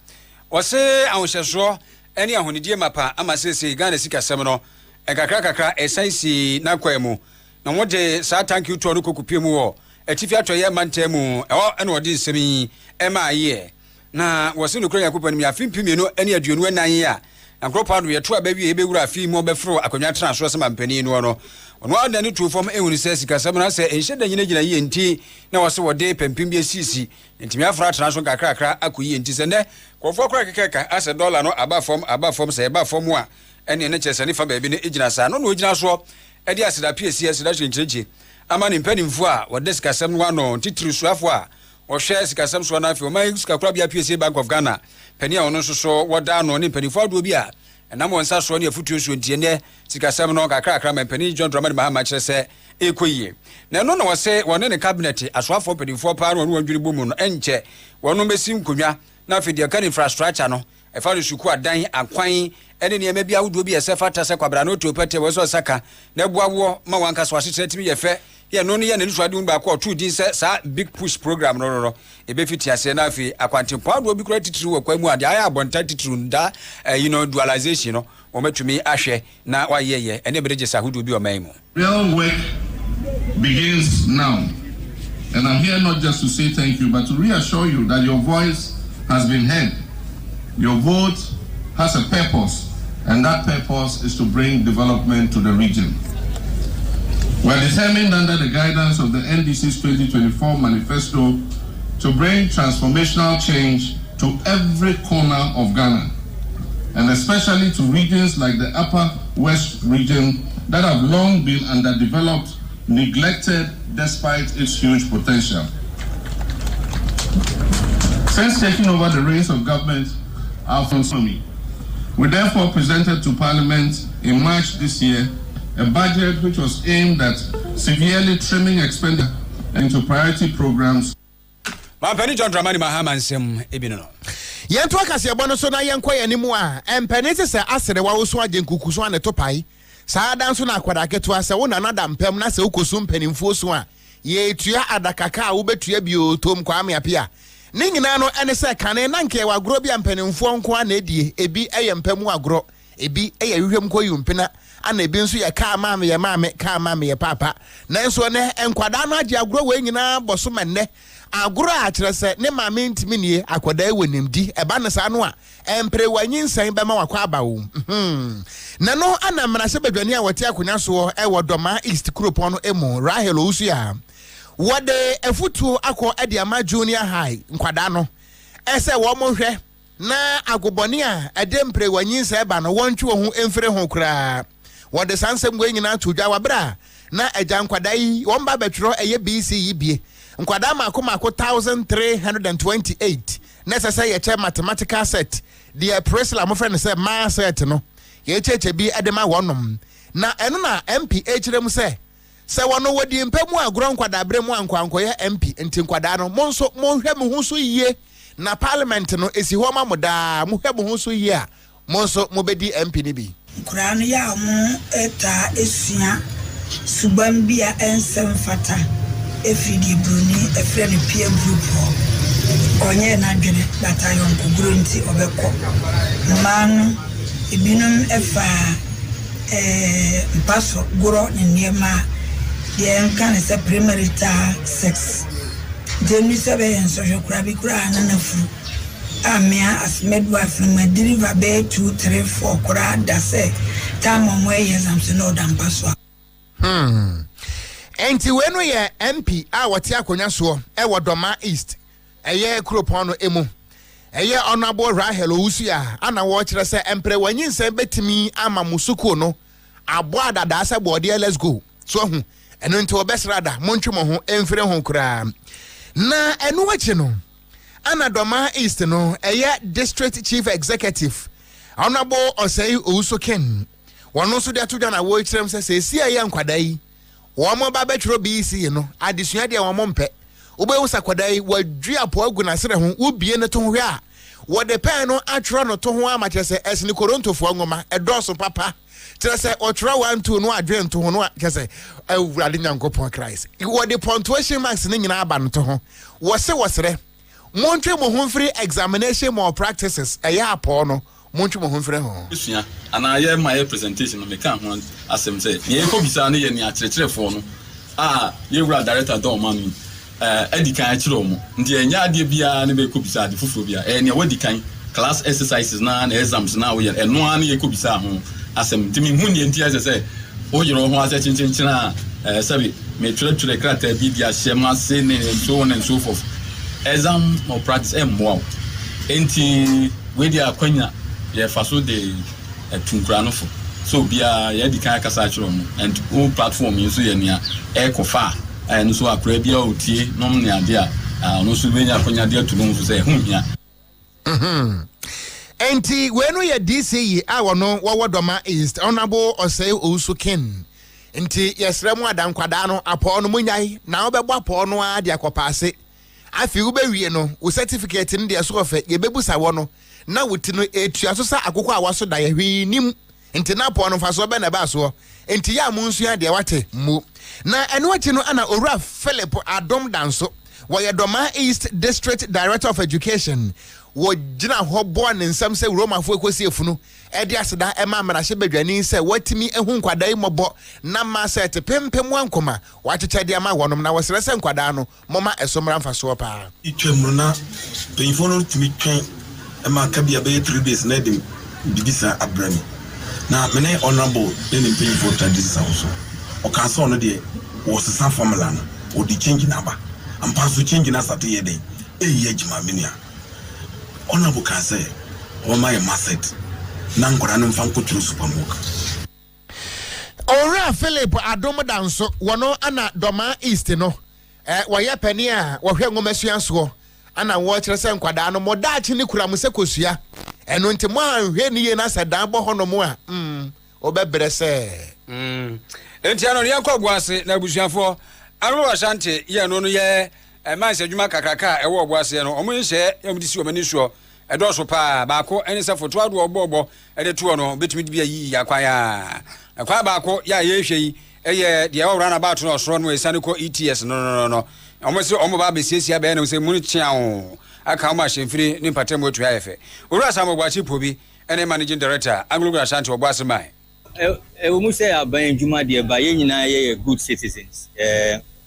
ɔse ahonhyɛso ɛne ahonidie mapa ama sese Ghana sika sɛm no kakra esaisi na kwemu na wode sa thank you to no kokopie mu wɔ atifi atoyɛ mantemu ɛwɔ ɛna ɔde nsemi ɛma ayɛ na wɔse no kura yakopani mi afimpi no ɛne aduonu anan a na kropa no yɛto abawie ebewura afi mu ɔbɛfro akonwa transfer sɛma mpani no no ɔno ada ne to fam ehunu sɛ sika sɛm na sɛ enhyɛ da nyina yie nti na wɔse wɔde pempim bi asisi ntimi afra transfer kakra akoyi nti sɛ ne kɔfo kora kekeka asɛ dollar no aba fam sɛ eba fam a ɛne ne kyɛsɛ ne fa baabi ne egyina saa no ogyina so ɛde aseda PSC aseda kyerɛkyerɛ ama ne mpanimfo a wɔde sika sɛm no ano titiri suafo a wɔhwɛ sika sɛm so na afi ɔman sika kora bia PSC Bank of Ghana pani a ɔno nso so wɔda no ne mpanimfo adoɔ bi a ɛnam wɔn nsa so ne afutuo so ntie ne sika sɛm no kakra ma pani John Dramani Mahama kyerɛ sɛ ekoyie na ɛno na wɔsɛ wɔne ne cabinet asoafo mpanimfo pa no wɔn adwiri bomu no ɛnkyɛ wɔn bɛsi nkonnwa na afi deɛ kan infrastructure no ɛfa no suku adan akwan ɛne nneɛma bi awodoɔ bi ɛsɛ fata sɛ kwabra no to pɛtɛ wɔ so saka na buawo ma wanka so ahyehyɛ timi yɛ fɛ yɛ no yɛ ne nso ade ba ko to din sɛ sa big push program no ebefiti ase na afi akwantempo adoɔ bi kura titiri wɔ kwamu ade ayɛ abɔnta titiri nda dualization no wɔmatumi ahwɛ na wayɛyɛ ɛne bɛde gyesa ahodoɔ bi ɔman mu. Real work begins now, and I'm here not just to say thank you but to reassure you that your voice has been heard. Your vote has a purpose, and that purpose is to bring development to the region. We're determined under the guidance of the NDC's 2024 manifesto to bring transformational change to every corner of Ghana, and especially to regions like the Upper West region that have long been underdeveloped, neglected despite its huge potential. Since taking over the reins of government, we therefore presented to Parliament in March this year a budget which was aimed at severely trimming expenditure into priority programs. Mampani John Dramani Mahama nsem ebino. Yentu akasiabo no so na yenkɔ yanimu a empani se asere wa wo so agenkuku so aneto pai saa dan so na akwada keto ase wo na nada mpem na se ukosu mpanimfo so a ye tua adakaka a wo betua bio tom kwa ameapia ne nyina no ene se kane na nke wa agro bia mpanimfo nko a na edie ebi eye mpamu agro ebi eye hwehwem ko yumpina ana ebi nso ye ka maame ye maame ka maame ye papa na nso ne enkwada no age agro we nyina boso menne agro a kyerɛ sɛ ne maame ntimi nie akwada e wonimdi eba ne sa no a empre wanyinsan bema wakwa abawo na no ana mrase badwani a wɔte akonya so e wodoma East Kropon no emu Rahel Osuya wode efutu akọ ediama junior high nkwada no ese wo mo hwɛ na agoboni a edempre wanyinsa eba no wontwe ho emfere ho kura wode sansem gwe nyina tudwa wabra na agya nkwada yi womba betro eye BC yibie nkwada mako 1328 necessary ye mathematical set the presla mo friend say ma set no ye cheche bi edema wonom na eno na MP echirem say se wono wodi mpamu agro nkwada bre mu ankwankoye MP enti nkwada no mo nso mo hwɛ mo ho so yie na parliament no esi ho ma moda mo hwɛ mo ho so yie a mo nso mo bedi MP ni bi nkura no ya mo eta esua suban bia ensem fata efidi bruni efre ne peer group onye na dwene data yon kuguru nti obekọ man ebinum efa mpaso goro ne niema ye nkan se premarital sex demi sebe en so hwekura bi kura na nafu amia asmedwa afrima deliver be 2 3 4 kura da se tamo mo yezam se no dan paso enti wenu ye MP a wote akonya so e wodoma East eye Kropon no emu eye honorable Rahel Osuya ana wo kire se empre wanyinsa betimi ama musuku no abo adada se bode let's go so hu eno nti obesrada montwemo ho emfire ho kura na enu wachi no ana doma East no eye district chief executive honorable Osei Ousoken wono so de atodwa na wo kirem se si eye nkwada yi womo ba betro BC no adesua de womo mpe obewusa kwadai wadwi apo agu na sere ho ubie ne to hwe a wode pen no atro no to ho ama kyese esni korontofo ngoma edoso papa Just say Otra 1 2 no adwen to ho no kese awurade nyankopon Christ. What the punctuation marks ni nyina aba no to ho. Wose Montwe mo humfree examination more practices eya apo no montwe mo humfree ho usua ana ye my presentation no me kan ho asem say ye ko bisa na ye ni akyerɛkyerɛfo no ye wura director don man edikan akyerɛ mo ndi enya ade bia na be ko bisa ade foforo bia ne wadi kan class exercises na exams na wo ye eno an ye ko bisa ho asem timi hu ni enti ase say o yero ho ase chinchinchina sabi me twere krata bibia hyema se ne so on and so forth exam or practice wow enti we dia kwanya ye faso de tunkura no fo so bia ye di kan kasa achiro mo and all platform yin so ye nia e kofa no so akra bia otie nom ne ade no so benya kwanya de atunu so say humia enti we no ye DCE wono wodoma East Honorable Osei Ousukin enti yesre mu adan kwada no apo no munyai na obebo apo no a de akopase afi ube wie no wo certificate no de so ofe ye bebusa wo no na wuti no etua so sa akoko a waso da ye hwinim enti na po no fa so be na ba so enti ya mu nsu ya de wate mu na eno achi no ana Owura Philip Adom Danso wo ye Doma East District Director of Education wo gina ho bo ne nsam se Roma fo ekosi efunu e de aseda e ma mara hye badwani se watimi ehu nkwadai mobo na ma se te pempem wankoma wacheche de ma wonom na wosere se nkwadai no moma esomra mfa so pa itwemru na penfono timi twen e ma ka bia be 3 days na dem bibisa abrami na mene honorable den penfo tradition so o ka so no de wo sesa formula no o di change number ampa so change na sate ye den e ye jima menia honorable KaseƐ o my masset nankora no mfa nkoturu supermarket Owura Philip Adom Danso wono ana Doma East no woye pani a wo hwe ngomasua so ana wo kire se nkwada no modachi ni kura muse kosua eno nti mo anhwe ni ye na sedan bo hono mo a obebre se enti ano ye nkogbo ase na abusuafo Okran Asante ye no no ye manse adwuma kakraka ewo ogbo ase no omo nhye yamdisi omani suo edoso pa baako eni se foto ado ogbo ede to no betumi bia yi yakwaya akwa baako ya ye hwe yi eye de ewura na baatu no soro no esane ko ETS no omo se omo ba besiesia be na se munu chiao aka ma hyenfiri ni patem otu ayefe Owura Samogbachi Pobi ene managing director Okran Asante ogbo ase mai we say aban djuma de ba ye nyina ye good citizens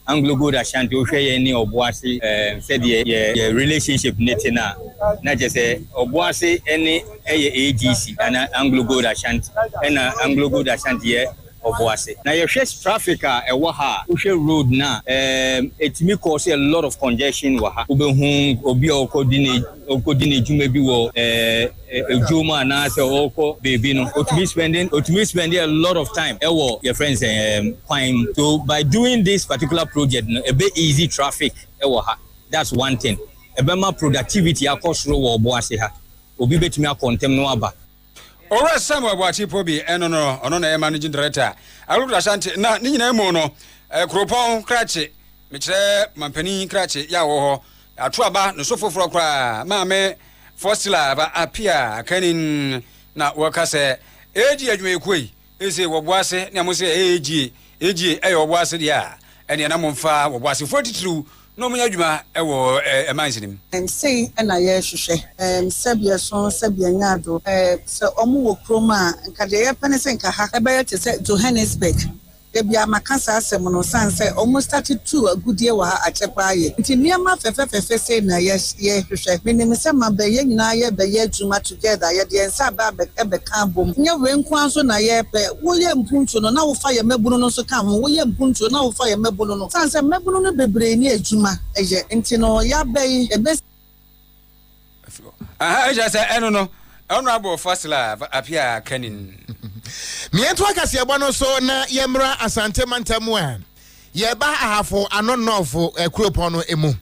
Okran Asante o hwe ye ni oboase said ye relationship netina na je say oboase any AGC and Okran Asante and Okran Asante ye oboase na ye hwe traffic e wo ha o hwe road na etimi cause a lot of congestion wa ha obehu obi okodine djuma bi wo Juma na say oko baby no otumi spending a lot of time your friends fine. So by doing this particular project a bit easy traffic that's one thing a bit more productivity across road wo boase ha obi betumi akontem no aba Owura Samogbachi Pobi eno na managing director Okran Asante na ni nyina emo no kropon krache mekire mampani krache ya wo ho atu aba no so foforo kra maame Fostila ba apia kanin na wakase eji adwuma ekoi ese woboase ne mo se eji woboase dia ene na momfa woboase 42 no mo adwuma ewo emansinim say na ye hwehwe sabia so sabia nyado se omo wo kroma nka de ye pene se nka ha ebe te se Johannesburg ebia makasa asem no sanse almost started to agudie wa achepa ye nti niama fefe se na ye hwehwe menim se mabe ye nyina ye be ye juma together ye de nsa ba be kan bom nye we nkwan so na ye pe wo ye mpuntu no na wo fa ye mabunu no so kan wo ye mpuntu na wo fa ye mabunu no sanse mabunu no bebre ni ejuma eye nti no ya be ebe eja se eno no honorable Fostila apia kanin mientu akasiabo no so na yemra Asante mantamu a yeba ahafo anonofo ekropon no emu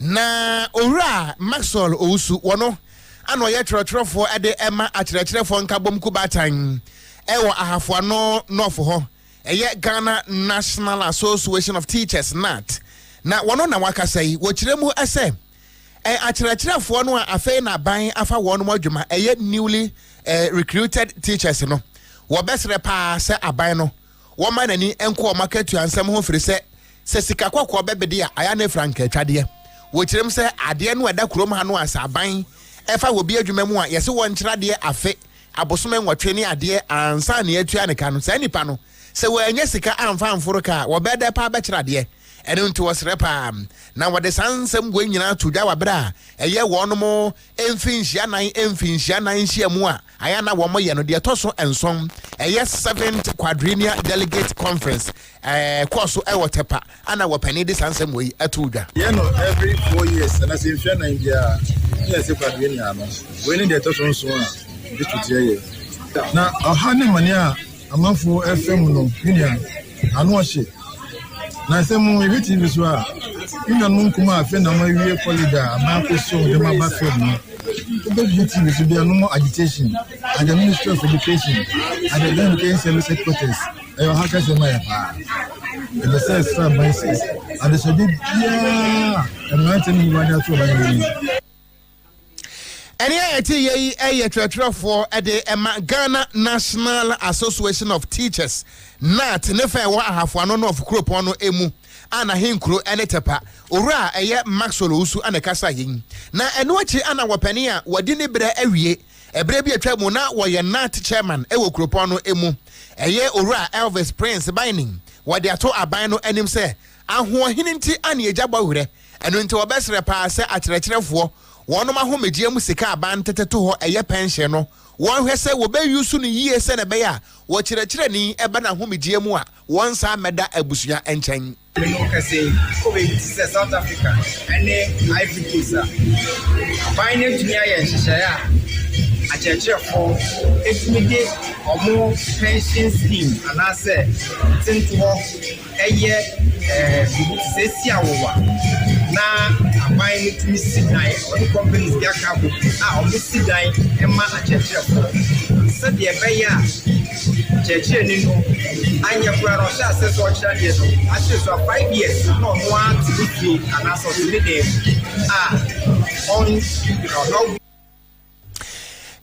na Owura Maxwell Owusu wono ano ye trotropho ede ema akyerɛkyerɛfo nkabom kubatan ewo ahafo ano nofo ho eye Ghana National Association of Teachers NAT na wono na wakasai wo kyeremu ese akyerɛkyerɛfo no a afei na ban afa wono adwuma eye newly recruited teachers no wɔbɛsrɛ paa sɛ aban no wɔma nani enko market ansɛm ho firi sɛ sika kwakwa bɛbɛde a aya na franka atwadeɛ wɔkyerɛm sɛ adeɛ no ɛda kurom ha no asa aban ɛfa wɔ bi adwuma mu a yɛse wɔn kyerɛdeɛ afe abosome nwɔtwe ne adeɛ ansa ne atua ne ka no sɛ nipa no sɛ wɔanya sika amfa amforo ka wɔbɛda pa bɛkyerɛdeɛ ɛno nti wɔsrɛ paa na wɔde sansɛm gwe nyina to dwa wabra ɛyɛ wɔn mo emfinhyia nan hyia mu a aya na wɔn yɛ no de to so ensom ɛyɛ 7th quadrennial delegate conference course ɛwɔ tepa ana wɔpani de sansɛm wei ato dwa you know every 4 years and as in hwɛ Nigeria yes quadrennial no we need the to so nso a bi tutie na ɔha ne mane a amanfo FM no union ano ɔhye na sɛ mo ebiti bi so a ina no nkuma afi na ma wie colleague ma ko so de ma ba field no the beauty bi so be no agitation and the Ministry of Education and the Education Service Secretaries ayo ha ka se ma ya pa the sense from basis and the so be yeah and not any one at all. Any ITE a trɛtrɛfoɔ ɛde ɛma Ghana National Association of Teachers NAT ne fɛ wɔ ahafoano no of kuropɔn no emu ana henkuro ɛne tepa owura ɛyɛ Maxwell Usu ana kasa yin na ɛno akyi ana wɔpani a wɔde ne brɛ awie ɛbrɛ bi atwa mu na wɔyɛ NAT chairman ɛwɔ kuropɔn no emu ɛyɛ owura Elvis Prince Binding wɔde ato aban no anim sɛ ahoɔhene nti ana egya bɔwerɛ ɛno nti wɔbɛsrɛ paa sɛ akyerɛkyerɛfoɔ wɔnom ahomegye mu sika aban teteto hɔ ɛyɛ pension no wɔn hwɛ sɛ wɔbɛyusu no yie sɛ na bɛyɛ a wɔkyerɛkyerɛ ni ɛba na ahomegye mu a wɔn saa mɛda abusua nkyɛn kasi COVID South Africa ɛne Ivory Coast aban ne tumi ayɛ nhyehyɛeɛ a akyerɛkyerɛfoɔ ɛtumi de ɔmo pension scheme anaasɛ tento hɔ ɛyɛ bibi sɛsi awowa na aban ne tumi si dan ɔne companies bi aka abo a ɔmo si dan ɛma akyerɛkyerɛfoɔ sɛdeɛ ɛbɛyɛ a kyerɛkyerɛni no anyɛ kura no ɔhyɛ asɛ sɛ ɔkyerɛ deɛ no akyerɛ so a 5 years na ɔmo ate fie anaasɛ ɔte ne dɛm a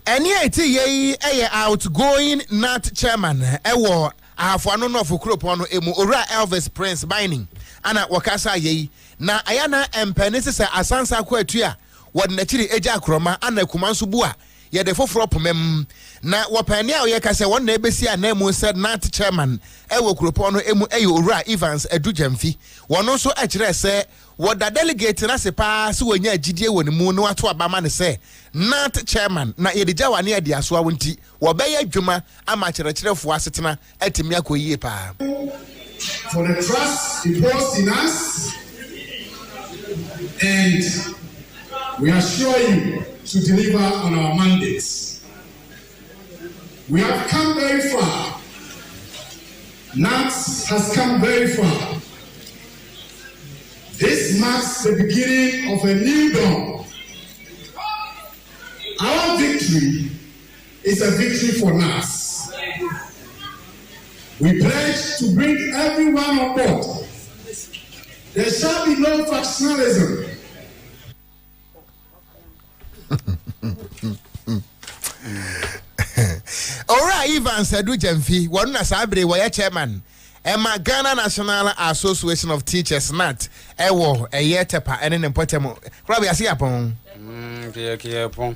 Any ITE outgoing NAT chairman ewo ahafoano no of kuropɔn no emu owura Elvis Prince Binding ana wakasa yei na ayana empene se asansa kwa atua wɔde n'akyiri egya akroma ana kuma nso bu a yɛde foforo pomem na wɔpani a ɔyɛ kasa wɔn na ebesi a na emu said NAT chairman ewo kuropɔn no emu ɛyɛ owura Evans Edujamfi wɔn nso akyerɛ sɛ wɔda delegate na se paa so wɔnya agidie wɔ ne mu no ato abama ne sɛ NAT chairman na yɛde gyawa ne yɛde aso awonti wɔbɛyɛ adwuma ama kyerɛkyerɛfoɔ asetena atimi akɔyie paa. For the trust imposed in us, and we assure you to deliver on our mandates. We have come very far. NAT has come very far. This marks the beginning of a new dawn. Our victory is a victory for NAS. We pledge to bring everyone on board. There shall be no factionalism. Alright, Evans Edujamfi, one na sabre were chairman. Emma Ghana National Association of Teachers NAT ewo eyetepa ene nempotemo Krobea si apon Okogyeabour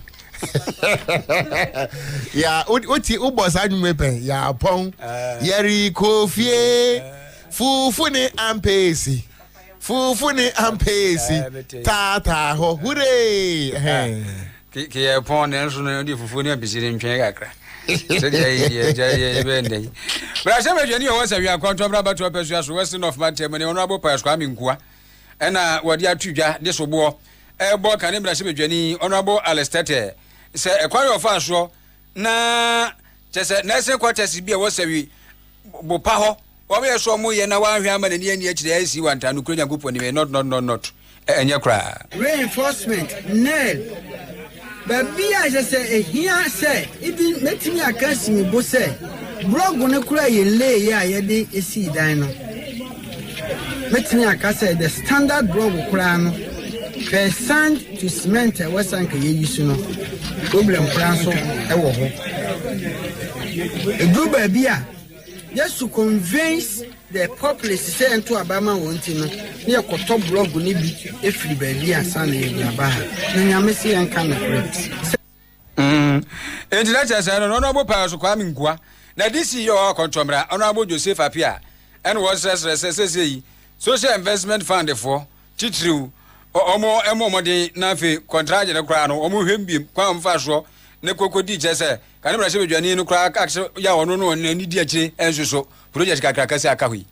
ya oti ubos adwumepe ya apon yeri kofie fufuni ampesi tata ho hure ke pon ne nso no di fufuni abisire ntwen kakra Brasha Majani was a contra to a person western of Mantem, honorable Pass coming Qua, and what ya tuja, this war, a boy can Brasha Majani, honorable Alestate, say a quarter of us, na just a nice quarters be a was a bopaho, or we are so more and one hammer and yen yet the see one time, Ukrainian group when you not, and your cry. Reinforcement, nail. Baby, I just say, here say, it makes me a curse me, boss say, blog on a cry, lay, ya, de, a sea dino. Makes me a curse, the standard blog crown, per sand to cement a western Kayusuno, problem, Pranso, do baby just to convince the populace say into Abama wanting near Koto blog ni bi efri baby asana yaba na nyame se yan kan correct International say honorable Pastor Kwame Nkwa na this year contromra honorable Joseph Apia and was say social investment fund for titru omo mode na fe contract na kra no omo hwembiem kwa mfa so ne kokodi je se kan bra se bedwani no kra akse ya wono no na ni di akire ensoso project kakra kase aka hui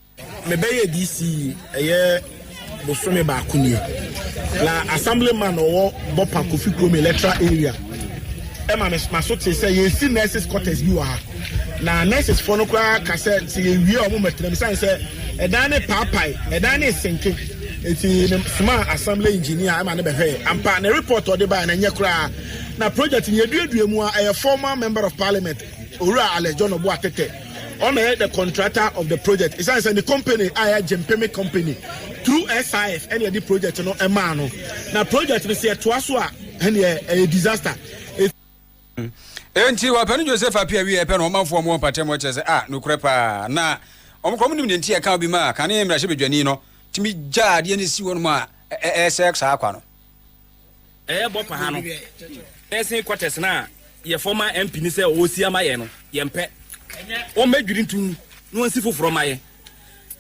me beye DC eye bosome ba kuni la assemblyman owo bopa Kofi Krome electoral area ema me so te say ye see nurses quarters bi wa na nurses for no kra kase ti ye wi omo metre me say edan ne papai edan ne senke eti smart assembly engineer ema ne be hwe ampa na report o de ba na nye kra na project ye duadua mu a former member of parliament Ora Alejono Boatete on the contractor of the project. It's the company I Jempeme company through SIF any the project no emano. Now project we say twaso a disaster. Enti wa panu Joseph Apia wi e pe no manfo mo patem wo chese no krepa na omkomu ni nti e kan bi ma kan e mra she bedwani no timi ja de ne si wonu ma sex akwa no bopa ha no ese quarters na ye former MP ni say o si amaye no ye mpe o medwiri ntu no ansi foforo maye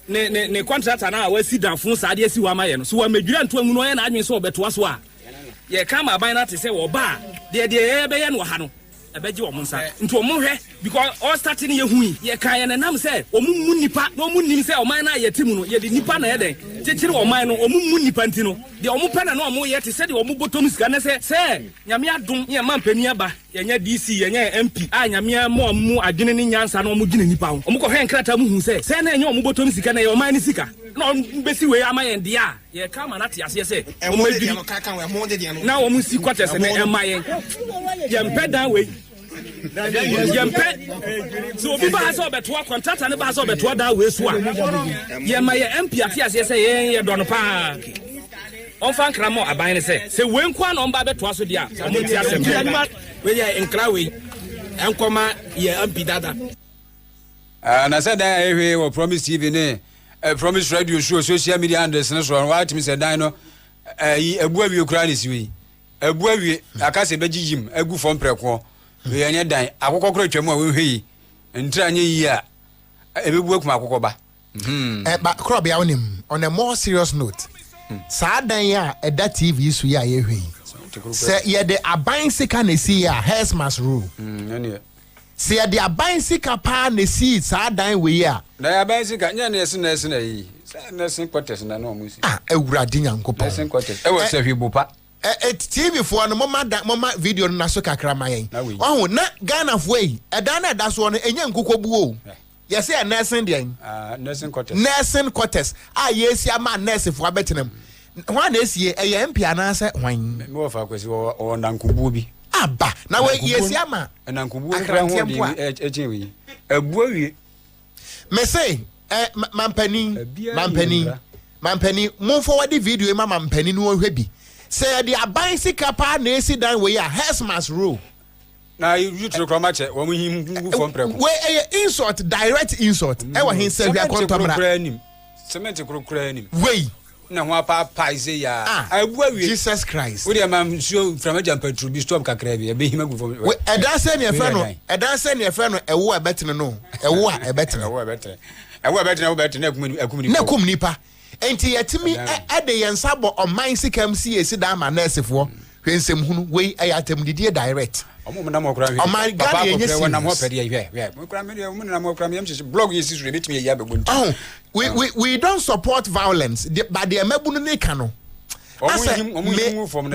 ne contractor na wa si danfo sa de si wa maye no so wa medwiri ntu amu no ye na adwen so obeto so a ye kama aban na te say wo ba de ye be ye no ha no ebeji wo monsa ntu o monhwe because all starting ye hui ye kan ye nam say o mu nipa no mu nim say o man na ye timu no ye de nipa na ye den chichiri o man no o mu nipa nti no de o mu pena na o mu ye te say de o mu botom sika na say nyame adom ye man pani aba ye nya DC ye nya MP a nyame mu adwene ni nyansa na o mu gine nipa ho o mu ko hwe nkrata mu hu say na nya o mu botom sika na ye o man ni sika na o besi we ama ye dia ye kama na te ase say o mu di no kaka we mo de dia no na o mu si quarters na e ma ye mpeda we so bi ba so beto contractor ne ba so beto da we so a ye ma ye MP atia say ye don pa on fan kramo aban ne say we nkwa na on ba beto so dia o mo ti asem we ye nkra we enkoma ye MP dada na say dan ehwe wo Promise TV ne Promise Radio show social media handles ne so what me say dan no ebu awie kura ne siwi ebu awie akase begigim agu fom preko we anya dan akokọ kro twam a we hwe ntra anya yi a ebebu akuma akokọ ba ba Krobea onim on a more serious note sa dan ya eda TV su ya ye hwe se ye de aban sika na si ya has must rule se ye de aban sika pa na si sa dan we ya na aban sika nya na ese na yi na sin quarters na no mu si ewurade nyankopon na sin quarters e wo se hwe bopa TV for no mama video na so kakra mayen oh na Ghana fo yi eda na da so no enya nkokobu o ye say nursing den nursing quarters yesi ama nurse fo abetenam hwan na esie eye MP anase hwan me wo fa kwesi wo nankobu bi aba na we yesi ama nankobu nkra ho bi echen abu awie me say mampani mo forward video ma mampani no hwe bi say the aban sika pa na esi dan we ya has must rule na you to kromache wo mu him from preko we insult direct insult e wa hin say we akontomra cement krokra nim we na ho apa say ya abu awie Jesus Christ we dey mam show from a jump petrol bi stop kakra bi e be him agu from we edan say ne fe no ewo ebetene no ewo a ebetene wo betene na kum nipa enti yetimi ade yensabo on mine sikam si dan ma nursefo hwensem hunu we ayatam didie direct omo na mo kra hwe my god yenye na mo pede hwe mo kra me na mo kra me yemche blog yesi sure betimi ya begun we don't support violence but the mabunu ne ka no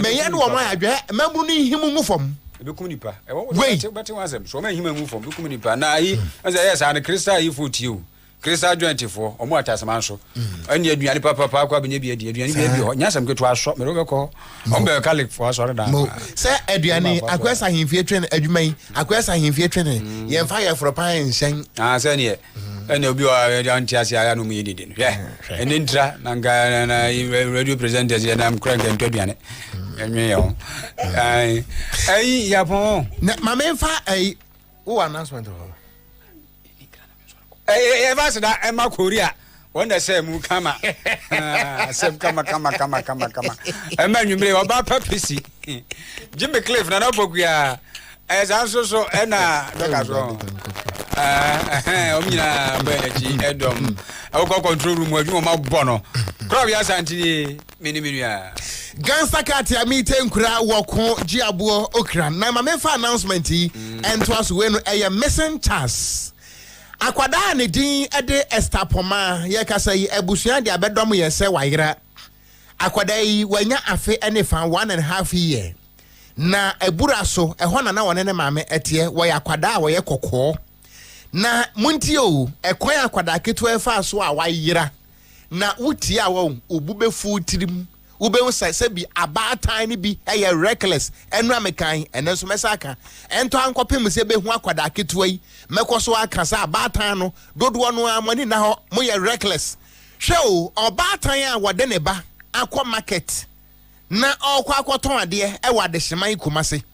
me ye no mo adwe mabunu ne himu mu fom bekum nipa e wo beti wasem so ma himu mu fom bekum nipa na yi asa yes an crystal yi fotiu Krista 24 omo atasama nso ani aduane papa akwa benya bi aduane bi ho nyasam keto aso me robe ko ombe kalik fo aso da se aduane akwesa himfie twen adwuman akwesa himfie twen ye mfa ye fropa nsen se ne ene obi o anti asia ya no mu yidide no ene ntra na radio presenters ye na mkrank ento aduane enwe yo ai ya pon na mama mfa ai o announcement ho Ever said that Emma Korea. When they say Mukama, kama. A man you may about Pepsi. Jimmy Cliff, and Okogyeabour, as also so, and that's wrong. Omina Beneji, Edom, Oko control room where you are Bono. Krobea Asante, Minimia. Gangsta Kati Amite Nkura Okogyeabour Okran. Na mamefa announcement and twas when a missing chance. Akwada ne din ede estapoma ye kasa yi ebusua de abedom ye se wayira. Akwada yi wanya afe ene fa 1.5 year. Na ebura so ehona na wone ne maame etie wo akwada wo ye kokko. Na muntio ekwan akwada keto efa so a wayira. Na wuti a wo obubefu tirim. Ube se bi abatan ni bi eye reckless enu amekan enenso mesaka ento ankopem se be hu akwada keto yi mekoso aka sa abatan no dodo no amani na ho mo ye reckless show obatan a wode ne ba akọ market na okwa akoton ade e wade hyeman kumase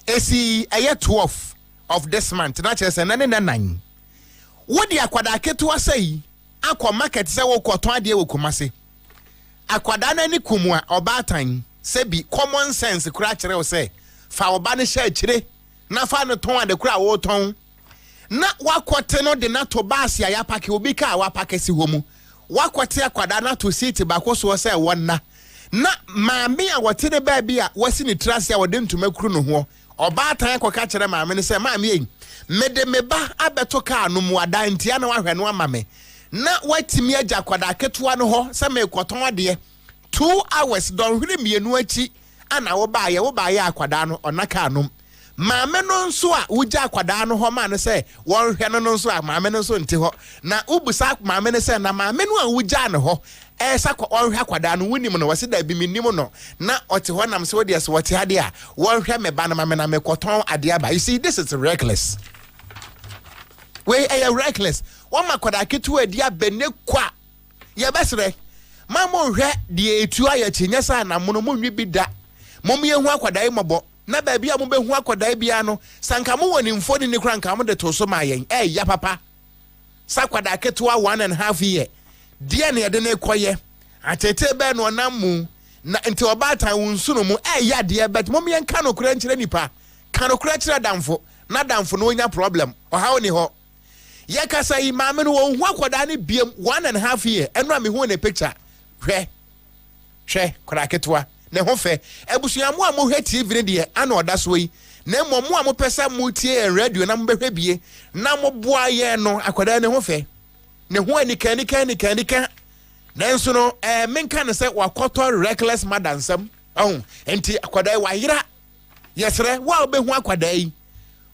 esi eye 12 of this month na chese na ne nan wodi akwada keto asai akọ market se wo koton ade wo kumase akwada na ni kumwa obatan se bi common sense kura kire o se fa oba ne sha kire na fa no ton ade kura wo ton na wakote no de na to baasi ya pake obi ka wa pake si homu wakote akwada na to city bakoso se wonna na maame a wote de ba bi a wasi ni trase a wode ntumakuru no ho obatan akoka kire maame ne se maame yi mede meba abeto ka no mu ada ntia na wahwe no amame na watimi agya akwada ketua no ho se me koton ade 2 hours don hwere mienu achi ana wo ba ye akwada no onaka anum maame no nso a wugya akwada no ho ma no se won hwe no nso a maame no nso nte ho na ubusa maame no se na maame no a wugya no ho sa ko won hwe akwada no wunim no wose da bi minim no na ote ho nam se wo de se wote ade a won hwe me ba no maame na me koton ade aba. You see, this is reckless. We are reckless. One makwada ketu edi abene kwa ye besre mamo hwe de etu aye chinyesa na mono monwi bi da mom ye hu akwada imobo na ba bia mo be hu akwada bia no sanka mo woni mfoni ni kra nka mo de to so ma yen ya papa sakwada ketu 1.5 year die ne de ne koye atete be no namu na nti obata wonsuno mu ya de bet mom ye nka no kra nkyere nipa ka no kra kyere damfo na damfo no onya problem o ha oni ho yakasa yi maame no wo hu akwada ne biem 1.5 year eno am hu ne picture hwe kwada ketwa ne ho fe ebusua mo am hwe TV ne de ana oda so yi na mo am pesa mo tie radio na mo behwe bie na mo boa ye no akwada ne ho fe ne ho anika na nso no menka ne se wakoto reckless madansam enti akwada wa yira yesre wa obehu akwada yi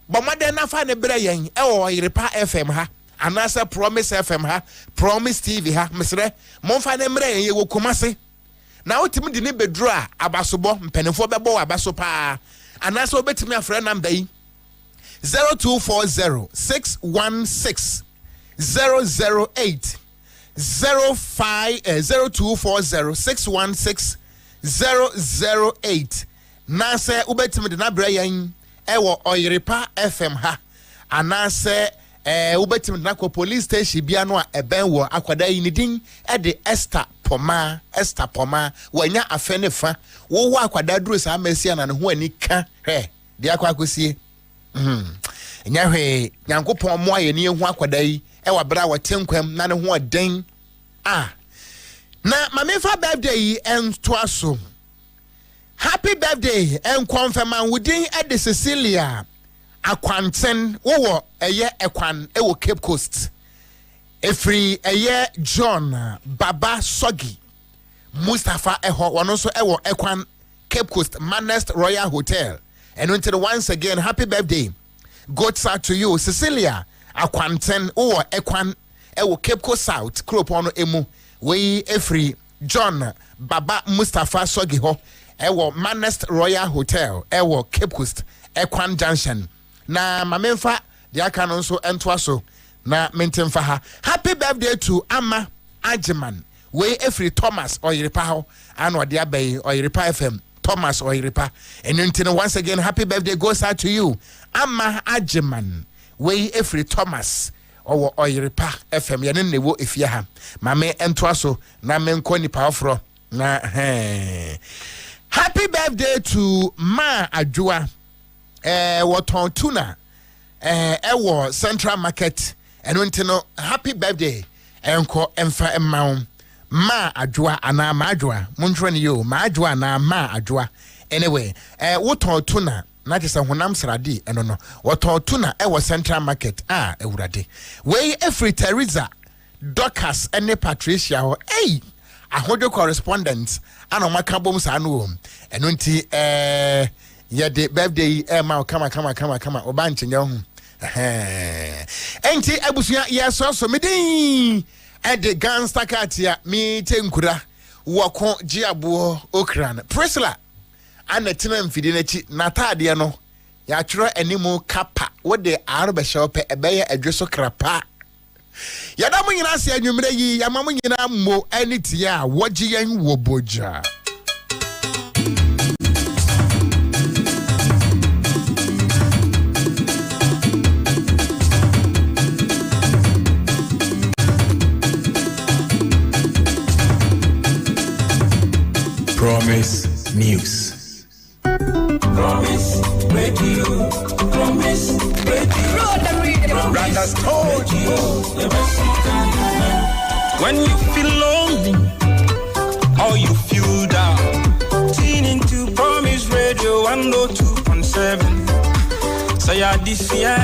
bomade na fa ne bre yen Yerepa FM ha anasa Promise FM ha Promise TV ha mesre monfa ne mre yen ye wo Kumase na otimi di ne bedru a abasobo mpenefo bebo wa abaso pa anasa obetimi afre number yi 0240 616 008 0240 616 008 na se obetimi di na bre yen ewo Yerepa FM ha anase ubetim na ko police station bia no a eben wo akwada yi ni din de Esther Poma wanya afene fa wo wo akwada duro sa mesia na ne ho ani ka de akwakosie nya hwe nyankopon mo aye ne hu akwada yi ewa bra wo tenkwam na ne ho oden na mamefa birthday yi entoaso. Happy birthday and confirm within at the Cecilia Akwanten wo eye ekwan e wo Cape Coast efri eye John Baba Sogi Mustafa eho wono so ewo ekwan Cape Coast Manest Royal Hotel and until once again happy birthday goes out to you Cecilia Akwanten wo ekwan ewo Cape Coast South Kropono emu we efri John Baba Mustafa Sogi ho ewo Manest Royal Hotel ewo Cape Coast Ekwan Junction na mamenfa de aka no so entoaso na mentemfa ha. Happy birthday to Ama Ajiman we every Thomas Yerepa ho ano de abai Yerepa FM Thomas Yerepa and until once again happy birthday goes out to you Ama Ajiman we every Thomas owo Oyiripa FM ye ne wo efia ha mame ento aso na me nko ni powerful na happy birthday to Ma Adwoa woton tuna ewo Central Market eno ntino happy birthday enko emfa emma Ma Adwoa ana Ma Adwoa montro ne yo Ma Adwoa na Ma Adwoa anyway woton tuna na just honam srade eno no woton tuna ewo Central Market ewurade we every Teresa Dorcas ene Patricia ho ahodo correspondent ana maka bom sa no eno nti ye de birthday ma kama oba nchenya ho enti abusua yeso medin de gangster katia mi tenkura Okogyeabour Okran Priscilla ana tina mfidi nachi natade no ya twero animu kapa wo de arbe shope ebeye adweso krapa yada mu nyina se anwumre yi yama mu nyina mo aniti a wogi yen wo boja Promise News. Promise Radio. Promise Radio. Brothers told you. When you feel lonely or you feel down, tune into Promise Radio 102.7. So yeah, this year.